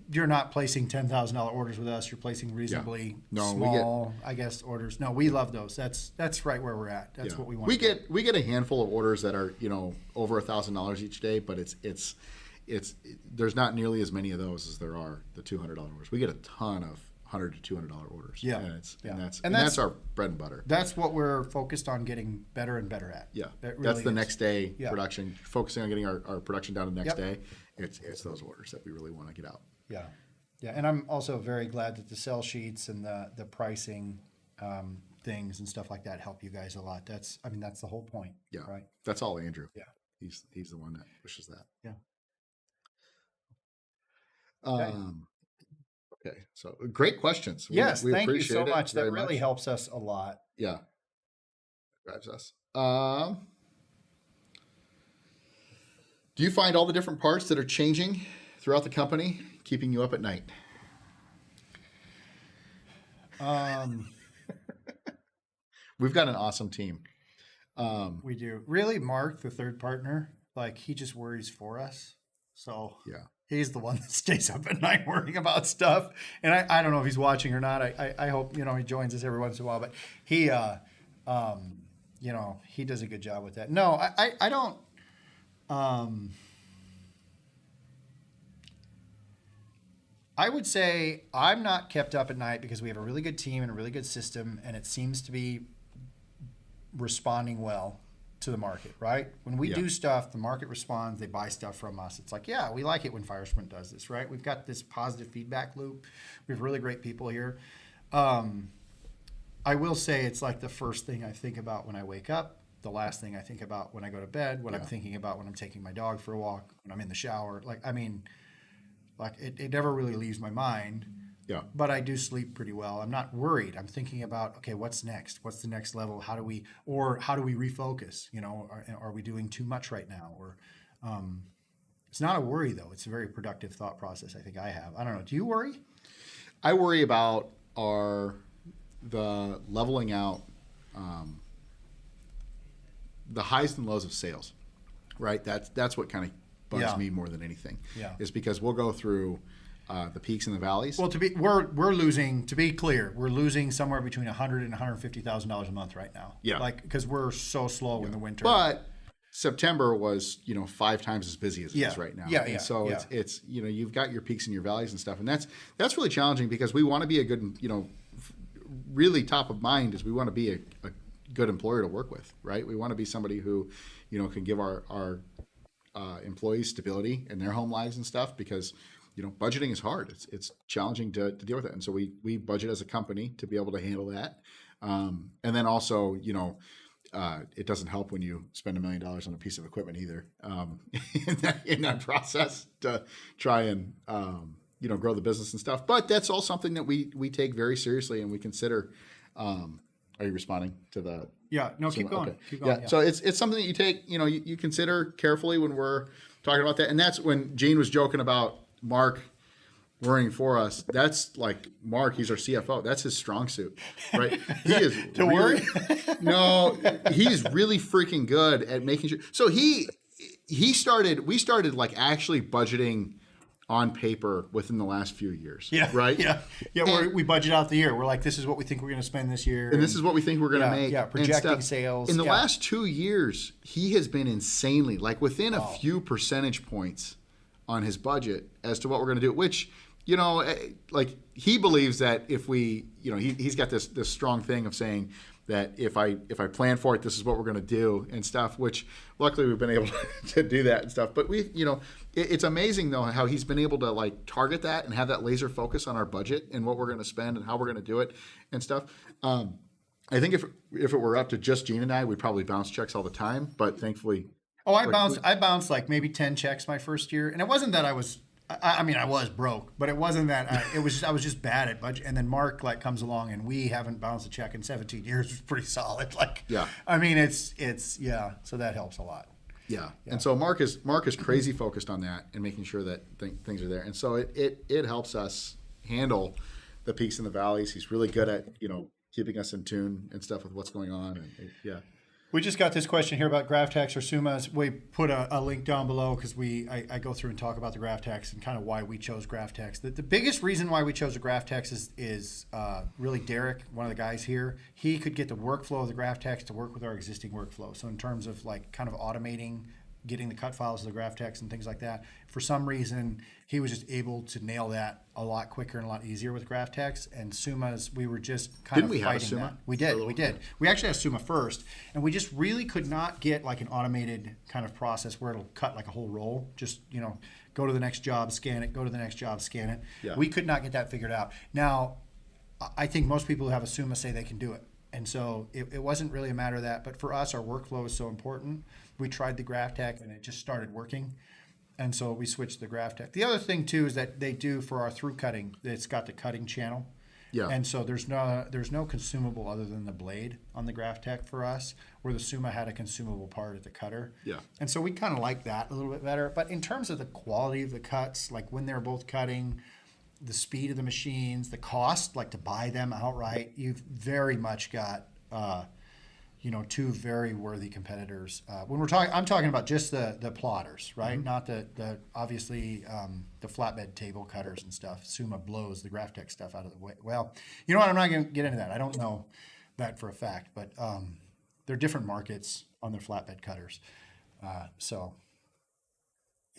you're not placing $10,000 orders with us. You're placing reasonably small, orders. No, we love those. That's right where we're at. That's what we want. We get a handful of orders that are over $1,000 each day, but it's there's not nearly as many of those as there are the $200 orders. We get a ton of $100 to $200 orders. Yeah, and that's our bread and butter. That's what we're focused on getting better and better at. Yeah, that's the next day production. Focusing on getting our production down the next day. It's those orders that we really want to get out. Yeah, and I'm also very glad that the sell sheets and the pricing things and stuff like that help you guys a lot. That's the whole point. Yeah, right. That's all Andrew. Yeah, he's the one that pushes that. Yeah. Okay, so great questions. Yes, we thank you appreciate so much. That really much. helps us a lot. Yeah, drives us. Do you find all the different parts that are changing throughout the company keeping you up at night? We've got an awesome team. We do. Really, Mark, the third partner, he just worries for us. So yeah, he's the one that stays up at night worrying about stuff. And I don't know if he's watching or not. I hope, he joins us every once in a while, but he, he does a good job with that. No, I don't, I would say I'm not kept up at night because we have a really good team and a really good system, and it seems to be responding well to the market, right? When we do stuff, the market responds, they buy stuff from us. It's like, yeah, we like it when FireSprint does this, right? We've got this positive feedback loop. We have really great people here. I will say it's like the first thing I think about when I wake up, the last thing I think about when I go to bed, what I'm thinking about when I'm taking my dog for a walk, when I'm in the shower. It never really leaves my mind. Yeah. But I do sleep pretty well. I'm not worried. I'm thinking about, okay, what's next? What's the next level? How do we refocus? Are we doing too much right now? Or it's not a worry though. It's a very productive thought process I think I have. I don't know. Do you worry? I worry about the leveling out, the highs and lows of sales, right? That's what kind of bugs me more than anything. Yeah. Is because we'll go through the peaks and the valleys. Well, we're losing. To be clear, we're losing somewhere between $100,000 and $150,000 a month right now. Yeah. Because we're so slow in the winter. But September was 5 times as busy as it is right now. Yeah. And so it's you've got your peaks and your valleys and stuff, and that's really challenging because we want to be a good really top of mind is we want to be a good employer to work with, right? We want to be somebody who can give our employees stability in their home lives and stuff because budgeting is hard. It's challenging to deal with it. And so we budget as a company to be able to handle that. And then also, it doesn't help when you spend $1 million on a piece of equipment either in that process to try and, grow the business and stuff. But that's all something that we take very seriously and we consider. Are you responding to the? Yeah, no, keep going. Okay. Keep going. Yeah. So it's something that you take, you consider carefully when we're talking about that. And that's when Gene was joking about Mark worrying for us. That's like Mark, he's our CFO. That's his strong suit, right? He is to worry. No, he's really freaking good at making sure. So we started like actually budgeting on paper within the last few years. Yeah. Right. Yeah. We budget out the year. We're like, this is what we think we're going to spend this year. And this is what we think we're going to make. Yeah. Projecting sales. In the last 2 years, he has been insanely like within a few percentage points on his budget as to what we're going to do, which, like he believes that if we, he's got this strong thing of saying, that if I plan for it, this is what we're going to do and stuff, which luckily we've been able to do that and stuff. But it's amazing though how he's been able to like target that and have that laser focus on our budget and what we're going to spend and how we're going to do it and stuff. I think if it were up to just Gene and I, we'd probably bounce checks all the time, but thankfully. Oh, I bounced like maybe 10 checks my first year. And it wasn't that I was broke, but it wasn't that I was just bad at budget. And then Mark like comes along and we haven't bounced a check in 17 years. It's pretty solid. Like, yeah, I mean, it's so that helps a lot. Yeah. And so Mark is crazy focused on that and making sure that things are there. And so it helps us handle the peaks and the valleys. He's really good at, keeping us in tune and stuff with what's going on. And yeah. We just got this question here about GraphTechs or Sumas. We put a link down below because I go through and talk about the GraphTechs and kind of why we chose GraphTechs. The biggest reason why we chose the GraphTechs is really Derek, one of the guys here. He could get the workflow of the GraphTechs to work with our existing workflow. So in terms of like kind of automating, getting the cut files of the GraphTechs and things like that, for some reason he was just able to nail that a lot quicker and a lot easier with GraphTechs. And Sumas, we were just kind of fighting that. We did. We actually had Suma first, and we just really could not get like an automated kind of process where it'll cut like a whole roll. Just go to the next job, scan it. Go to the next job, scan it. Yeah. We could not get that figured out. Now, I think most people who have a Suma say they can do it. And so it wasn't really a matter of that. But for us, our workflow is so important. We tried the GraphTech and it just started working. And so we switched to the GraphTech. The other thing too is that they do for our through cutting, it's got the cutting channel. Yeah. And so there's no consumable other than the blade on the GraphTech for us, where the Suma had a consumable part at the cutter. Yeah. And so we kind of like that a little bit better. But in terms of the quality of the cuts, like when they're both cutting, the speed of the machines, the cost, like to buy them outright, you've very much got two very worthy competitors. When I'm talking about just the plotters, right? Mm-hmm. Not the obviously the flatbed table cutters and stuff. Suma blows the GraphTech stuff out of the way. Well, you know what? I'm not going to get into that. I don't know that for a fact, but they're different markets on their flatbed cutters. So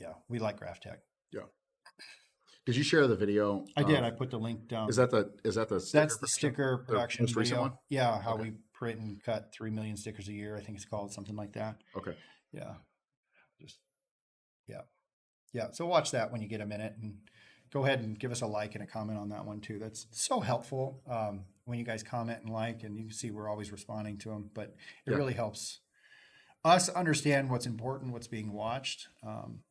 yeah, we like GraphTech. Yeah. Did you share the video? I did. I put the link down. Is that the sticker? That's the sticker production most recent video. one? Yeah, how we print and cut 3 million stickers a year. I think it's called something like that. Okay. Yeah. Yeah. So watch that when you get a minute, and go ahead and give us a like and a comment on that one too. That's so helpful when you guys comment and like, and you can see we're always responding to them. But it really helps us understand what's important, what's being watched, and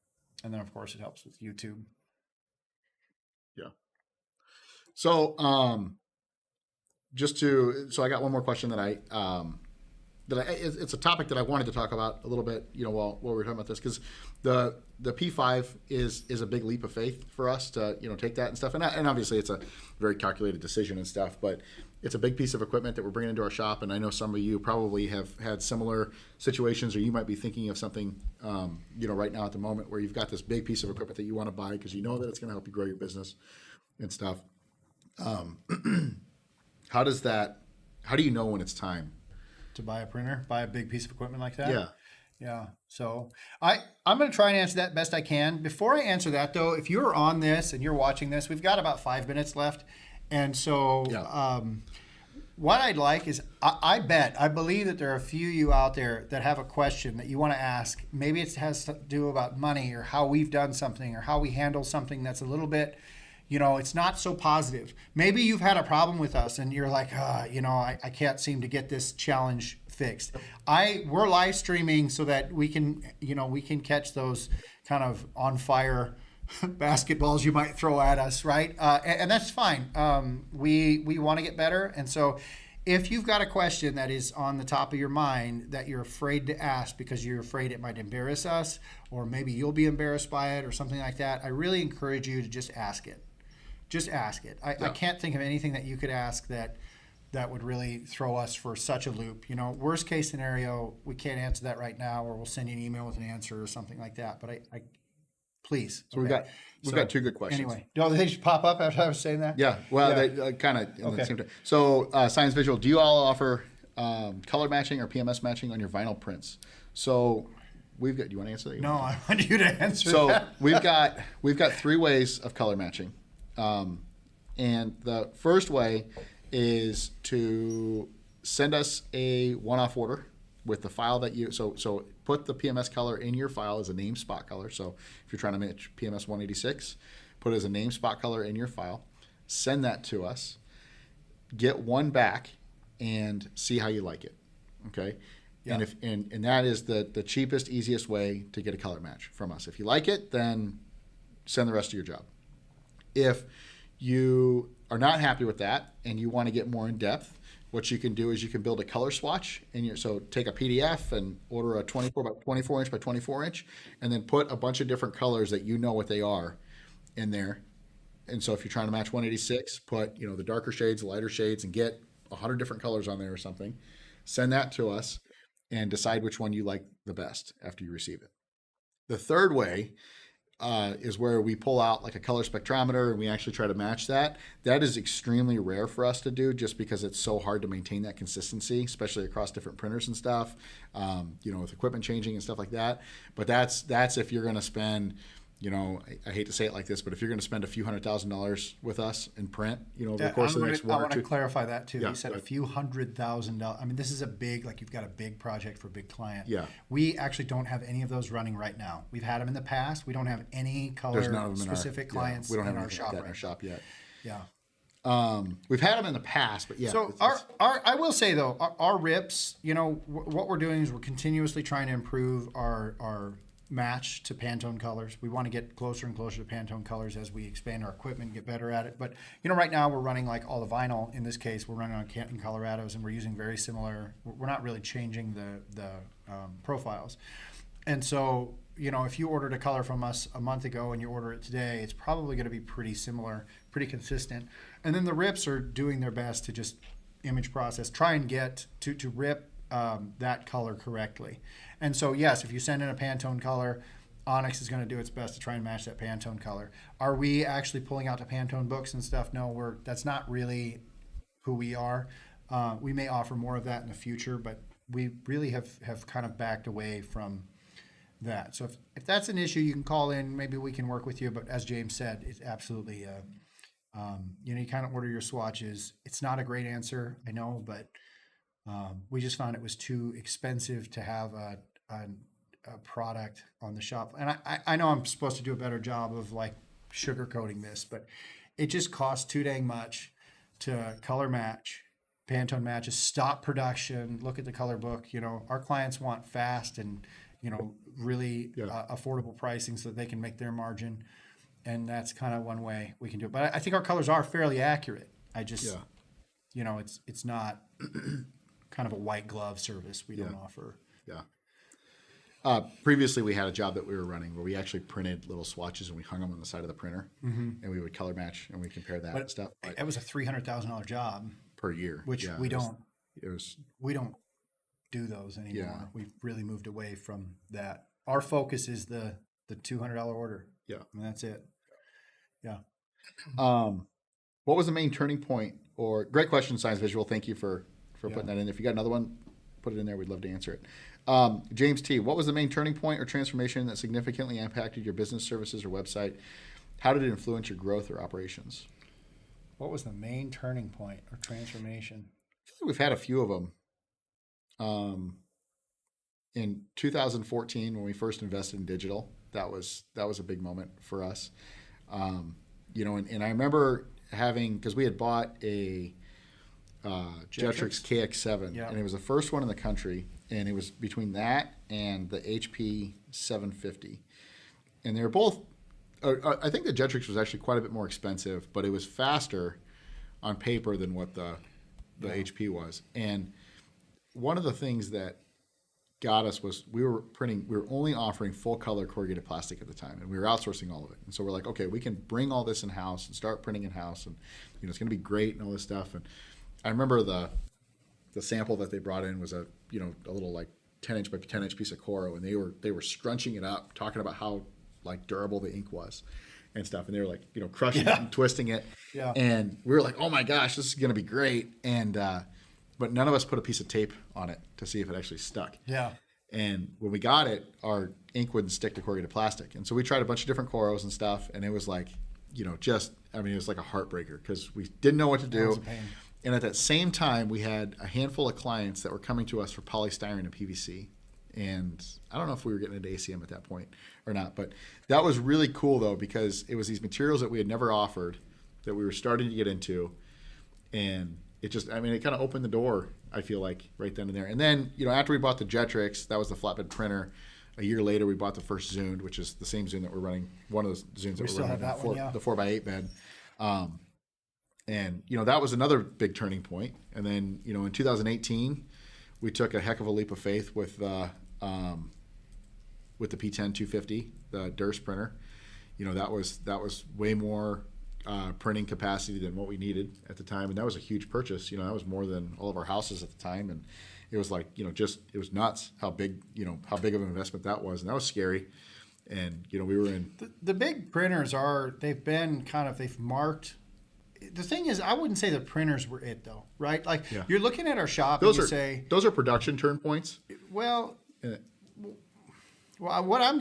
then of course it helps with YouTube. Yeah. So, so I got one more question that it's a topic that I wanted to talk about a little bit, while we were talking about this, because the P5 is a big leap of faith for us to, take that and stuff. And obviously it's a very calculated decision and stuff, but it's a big piece of equipment that we're bringing into our shop. And I know some of you probably have had similar situations, or you might be thinking of something, right now at the moment where you've got this big piece of equipment that you want to buy because you know that it's going to help you grow your business and stuff. How do you know when it's time to buy a printer, buy a big piece of equipment like that? Yeah. Yeah. So I'm going to try and answer that best I can. Before I answer that though, if you're on this and you're watching this, we've got about 5 minutes left. And so what I'd like is, I believe that there are a few of you out there that have a question that you want to ask. Maybe it has to do about money, or how we've done something, or how we handle something that's a little bit, it's not so positive. Maybe you've had a problem with us and you're like, I can't seem to get this challenge fixed. We're live streaming so that we can catch those kind of on fire basketballs you might throw at us, right? And that's fine. We want to get better. And so if you've got a question that is on the top of your mind that you're afraid to ask because you're afraid it might embarrass us, or maybe you'll be embarrassed by it or something like that, I really encourage you to just ask it. Just ask it. I can't think of anything that you could ask that would really throw us for such a loop. Worst case scenario, we can't answer that right now, or we'll send you an email with an answer or something like that. But I please. So we've got two good questions. Anyway, do they just pop up after I was saying that? Yeah. Well, they kind of in the same time. So Science Visual, do you all offer color matching or PMS matching on your vinyl prints? So do you want to answer that? No, I want you to answer that. So we've got 3 ways of color matching. And the first way is to send us a one-off order with the file that you, so put the PMS color in your file as a name spot color. So if you're trying to match PMS 186, put it as a name spot color in your file, send that to us, get one back, and see how you like it. Okay. Yeah. And that is the cheapest, easiest way to get a color match from us. If you like it, then send the rest of your job. If you are not happy with that and you want to get more in depth, what you can do is you can build a color swatch. So take a PDF and order a 24 by 24 inch by 24 inch, and then put a bunch of different colors that you know what they are in there. And so if you're trying to match 186, put the darker shades, the lighter shades, and get 100 different colors on there or something. Send that to us and decide which one you like the best after you receive it. The third way is where we pull out like a color spectrometer and we actually try to match that. That is extremely rare for us to do just because it's so hard to maintain that consistency, especially across different printers and stuff, with equipment changing and stuff like that. But that's if you're going to spend, I hate to say it like this, but if you're going to spend a few $100,000 with us in print, over the course of the next 1 or 2. I want to clarify that too. Yeah, you said a few $100,000. I mean, this is a big, you've got a big project for a big client. Yeah. We actually don't have any of those running right now. We've had them in the past. We don't have any color specific clients we don't have in our shop in our shop yet. Yeah. We've had them in the past, but yeah. So I will say though, our rips, what we're doing is we're continuously trying to improve our match to Pantone colors. We want to get closer and closer to Pantone colors as we expand our equipment and get better at it. But right now we're running like all the vinyl. In this case, we're running on Canton Colorados, and we're using very similar. We're not really changing the profiles. And so if you ordered a color from us a month ago and you order it today, it's probably going to be pretty similar, pretty consistent. And then the rips are doing their best to just image process, try and get to rip that color correctly. And so, yes, if you send in a Pantone color, Onyx is going to do its best to try and match that Pantone color. Are we actually pulling out the Pantone books and stuff? No, that's not really who we are. We may offer more of that in the future, but we really have kind of backed away from that. So if that's an issue, you can call in. Maybe we can work with you. But as James said, it's absolutely, you kind of order your swatches. It's not a great answer, I know, but we just found it was too expensive to have a product on the shop. And I know I'm supposed to do a better job of sugarcoating this, but it just costs too dang much to color match. Pantone matches, stop production, look at the color book. Our clients want fast and, really affordable pricing so that they can make their margin. And that's kind of one way we can do it. But I think our colors are fairly accurate. I just, it's not kind of a white glove service we don't offer. Yeah. Previously, we had a job that we were running where we actually printed little swatches and we hung them on the side of the printer, and we would color match and we compare that and stuff. It was a $300,000 job per year, which we don't do those anymore. Yeah. We've really moved away from that. Our focus is the $200 order. Yeah, and that's it. Yeah. What was the main turning point? Or great question, Science Visual. Thank you for putting that in. If you got another one, put it in there. We'd love to answer it. James T., what was the main turning point or transformation that significantly impacted your business, services, or website? How did it influence your growth or operations? What was the main turning point or transformation? I feel like we've had a few of them. In 2014, when we first invested in digital, that was a big moment for us. And I remember because we had bought a Jetrix KX7, and it was the first one in the country, and it was between that and the HP 750, and they were both. I think the Jetrix was actually quite a bit more expensive, but it was faster on paper than what the HP was. And one of the things that got us was we were only offering full color corrugated plastic at the time, and we were outsourcing all of it. And so we're like, okay, we can bring all this in house and start printing in house, and it's going to be great and all this stuff. And I remember the sample that they brought in was a little 10-inch by 10-inch piece of Coro, and they were scrunching it up, talking about how durable the ink was and stuff, and they were crushing it and twisting it. Yeah. And we were like, oh my gosh, this is going to be great. And but none of us put a piece of tape on it to see if it actually stuck. Yeah. And when we got it, our ink wouldn't stick to corrugated plastic. And so we tried a bunch of different Coros and stuff, and it was it was like a heartbreaker because we didn't know what to do. And at that same time, we had a handful of clients that were coming to us for polystyrene and PVC. And I don't know if we were getting into ACM at that point or not, but that was really cool though, because it was these materials that we had never offered that we were starting to get into. And it just, I mean, it kind of opened the door, I feel like, right then and there. And then, after we bought the Jetrix, that was the flatbed printer. A year later, we bought the first Zune, which is the same Zune that we're running, one of those Zunes that we're running, the 4x8 bed. And, that was another big turning point. And then, in 2018, we took a heck of a leap of faith with the P10 250, the Durst printer. That was way more printing capacity than what we needed at the time, and that was a huge purchase. That was more than all of our houses at the time, and it was like, it was nuts how big of an investment that was, and that was scary. And we were in the big printers they've marked. The thing is, I wouldn't say the printers were it though, right? Like you're looking at our shop and you say those are production turn points. Well, what I was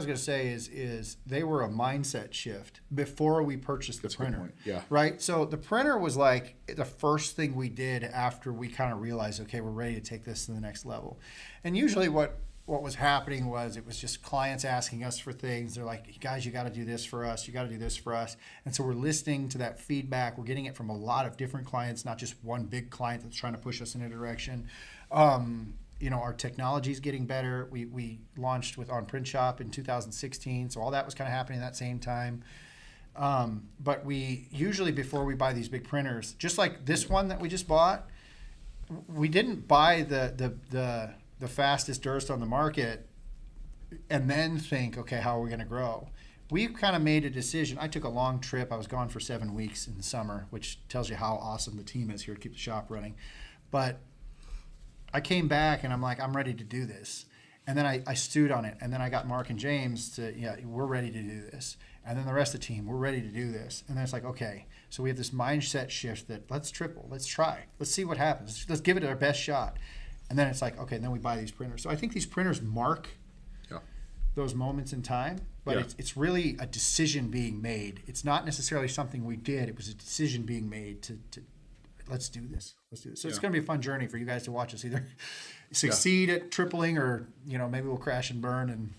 going to say is they were a mindset shift before we purchased the printer. Yeah. Right. So the printer was like the first thing we did after we kind of realized, okay, we're ready to take this to the next level. And usually what was happening was it was just clients asking us for things. They're like, guys, you got to do this for us. You got to do this for us. And so we're listening to that feedback. We're getting it from a lot of different clients, not just one big client that's trying to push us in a direction. Our technology is getting better. We launched on Print Shop in 2016, so all that was kind of happening at that same time. But we usually, before we buy these big printers, just like this one that we just bought, we didn't buy the fastest Durst on the market and then think, okay, how are we going to grow? We kind of made a decision. I took a long trip. I was gone for 7 weeks in the summer, which tells you how awesome the team is here to keep the shop running. But I came back and I'm like, I'm ready to do this. And then I stewed on it. And then I got Mark and James to, we're ready to do this. And then the rest of the team, we're ready to do this. And then it's like, okay, so we have this mindset shift that let's triple, let's try, let's see what happens. Let's give it our best shot. And then it's like, okay, then we buy these printers. So I think these printers mark those moments in time, but it's really a decision being made. It's not necessarily something we did. It was a decision being made to let's do this. Let's do this. So it's going to be a fun journey for you guys to watch us either succeed at tripling or, maybe we'll crash and burn and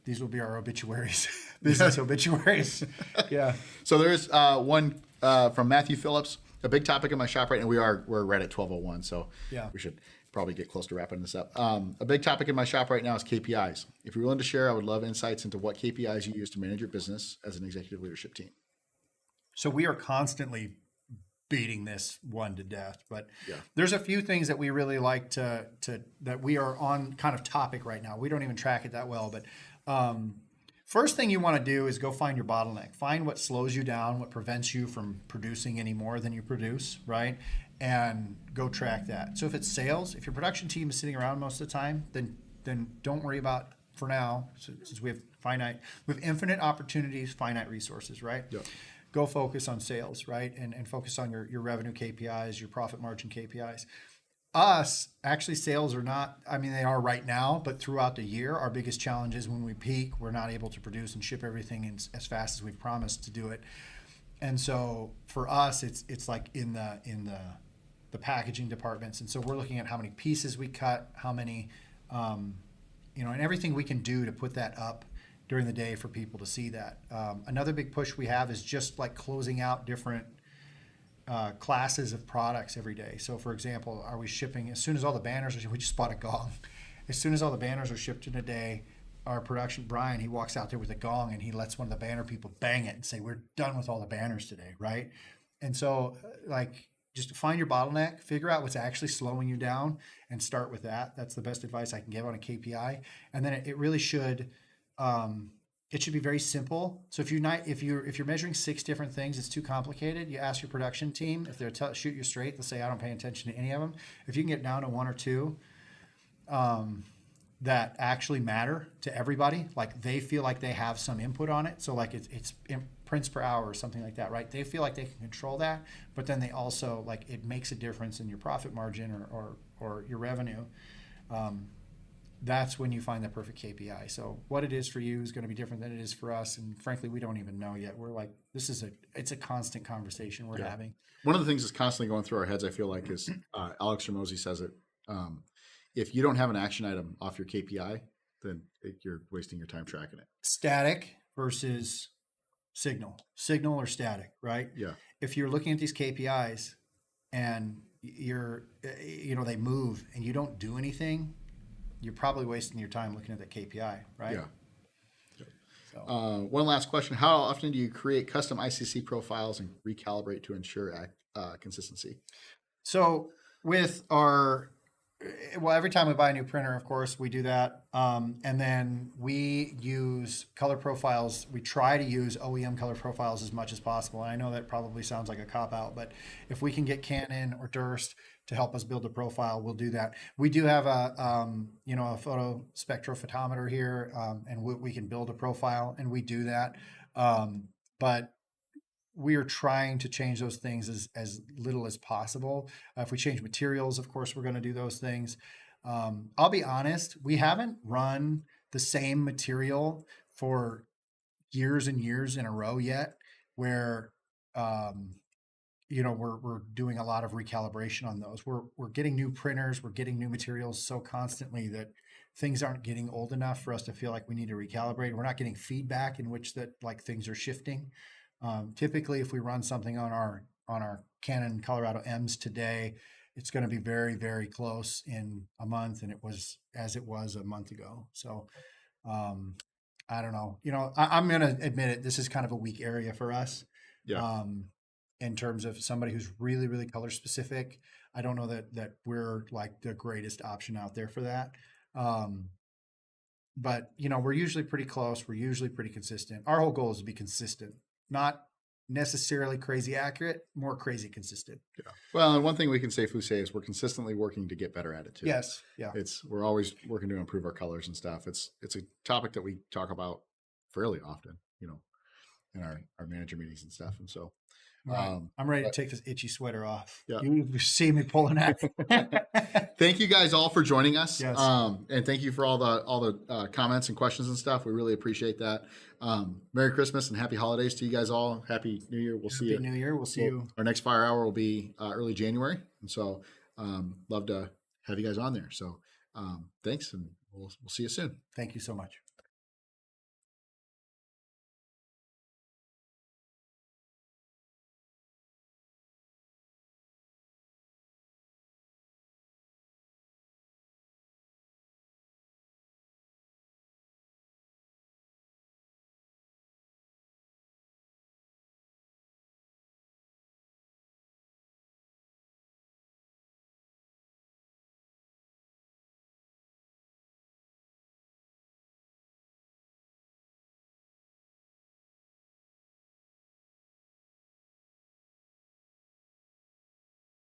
these will be our obituaries, business obituaries. Yeah. So there's one from Matthew Phillips, a big topic in my shop right now. We're right at 12:01, so we should probably get close to wrapping this up. A big topic in my shop right now is KPIs. If you're willing to share, I would love insights into what KPIs you use to manage your business as an executive leadership team. So we are constantly beating this one to death, but there's a few things that we really like to that we are on kind of topic right now. We don't even track it that well, but first thing you want to do is go find your bottleneck. Find what slows you down, what prevents you from producing any more than you produce, right? And go track that. So if it's sales, if your production team is sitting around most of the time, then don't worry about for now, since we have infinite opportunities, finite resources, right? Yeah. Go focus on sales, right? And focus on your revenue KPIs, your profit margin KPIs. Actually, sales are not, they are right now, but throughout the year, our biggest challenge is when we peak, we're not able to produce and ship everything as fast as we've promised to do it. And so for us, it's like in the packaging departments. And so we're looking at how many pieces we cut, how many, and everything we can do to put that up during the day for people to see that. Another big push we have is just like closing out different classes of products every day. So for example, are we shipping, as soon as all the banners are, we just bought a gong. As soon as all the banners are shipped in a day, our production, Brian, he walks out there with a gong and he lets one of the banner people bang it and say, we're done with all the banners today, right? And so just find your bottleneck, figure out what's actually slowing you down and start with that. That's the best advice I can give on a KPI. And then it really should, it should be very simple. So if you're measuring 6 different things, it's too complicated. You ask your production team if they'll shoot you straight. They'll say, I don't pay attention to any of them. If you can get down to 1 or 2 that actually matter to everybody, like they feel like they have some input on it. So like it's prints per hour or something like that, right? They feel like they can control that, but then they also it makes a difference in your profit margin or your revenue. that's when you find the perfect KPI. So what it is for you is going to be different than it is for us. And frankly, we don't even know yet. We're like, it's a constant conversation we're having. One of the things that's constantly going through our heads, I feel like, is Alex Ramosi says it. If you don't have an action item off your KPI, then you're wasting your time tracking it. Static versus signal or static, right? Yeah. If you're looking at these KPIs and they move and you don't do anything, you're probably wasting your time looking at that KPI, right? Yeah. So, one last question. How often do you create custom ICC profiles and recalibrate to ensure consistency? so every time we buy a new printer, of course, we do that. And then we use color profiles. We try to use OEM color profiles as much as possible. And I know that probably sounds like a cop-out, but if we can get Canon or Durst to help us build a profile, we'll do that. We do have a photo spectrophotometer here, and we can build a profile, and we do that. But we are trying to change those things as little as possible. If we change materials, of course, we're going to do those things. I'll be honest, we haven't run the same material for years and years in a row yet, where we're doing a lot of recalibration on those. We're getting new printers, we're getting new materials so constantly that things aren't getting old enough for us to feel like we need to recalibrate. We're not getting feedback in which that like things are shifting. Typically, if we run something on our Canon Colorado M's today, it's going to be very, very close in a month, and it was a month ago. So I don't know. I'm going to admit it. This is kind of a weak area for us. Yeah. In terms of somebody who's really, really color specific, I don't know that we're like the greatest option out there for that. But we're usually pretty close. We're usually pretty consistent. Our whole goal is to be consistent. Not necessarily crazy accurate, more crazy consistent. Yeah. Well, and one thing we can safely say is we're consistently working to get better at it too. Yes. Yeah. We're always working to improve our colors and stuff. It's a topic that we talk about fairly often, in our manager meetings and stuff. And so right. I'm ready to take this itchy sweater off. Yeah. You see me pulling that. Thank you guys all for joining us. Yes. And thank you for all the comments and questions and stuff. We really appreciate that. Merry Christmas and happy holidays to you guys all. Happy New Year. We'll see you. Happy New Year. We'll see you. Our next FireHour will be early January. And so love to have you guys on there. So thanks, and we'll see you soon. Thank you so much.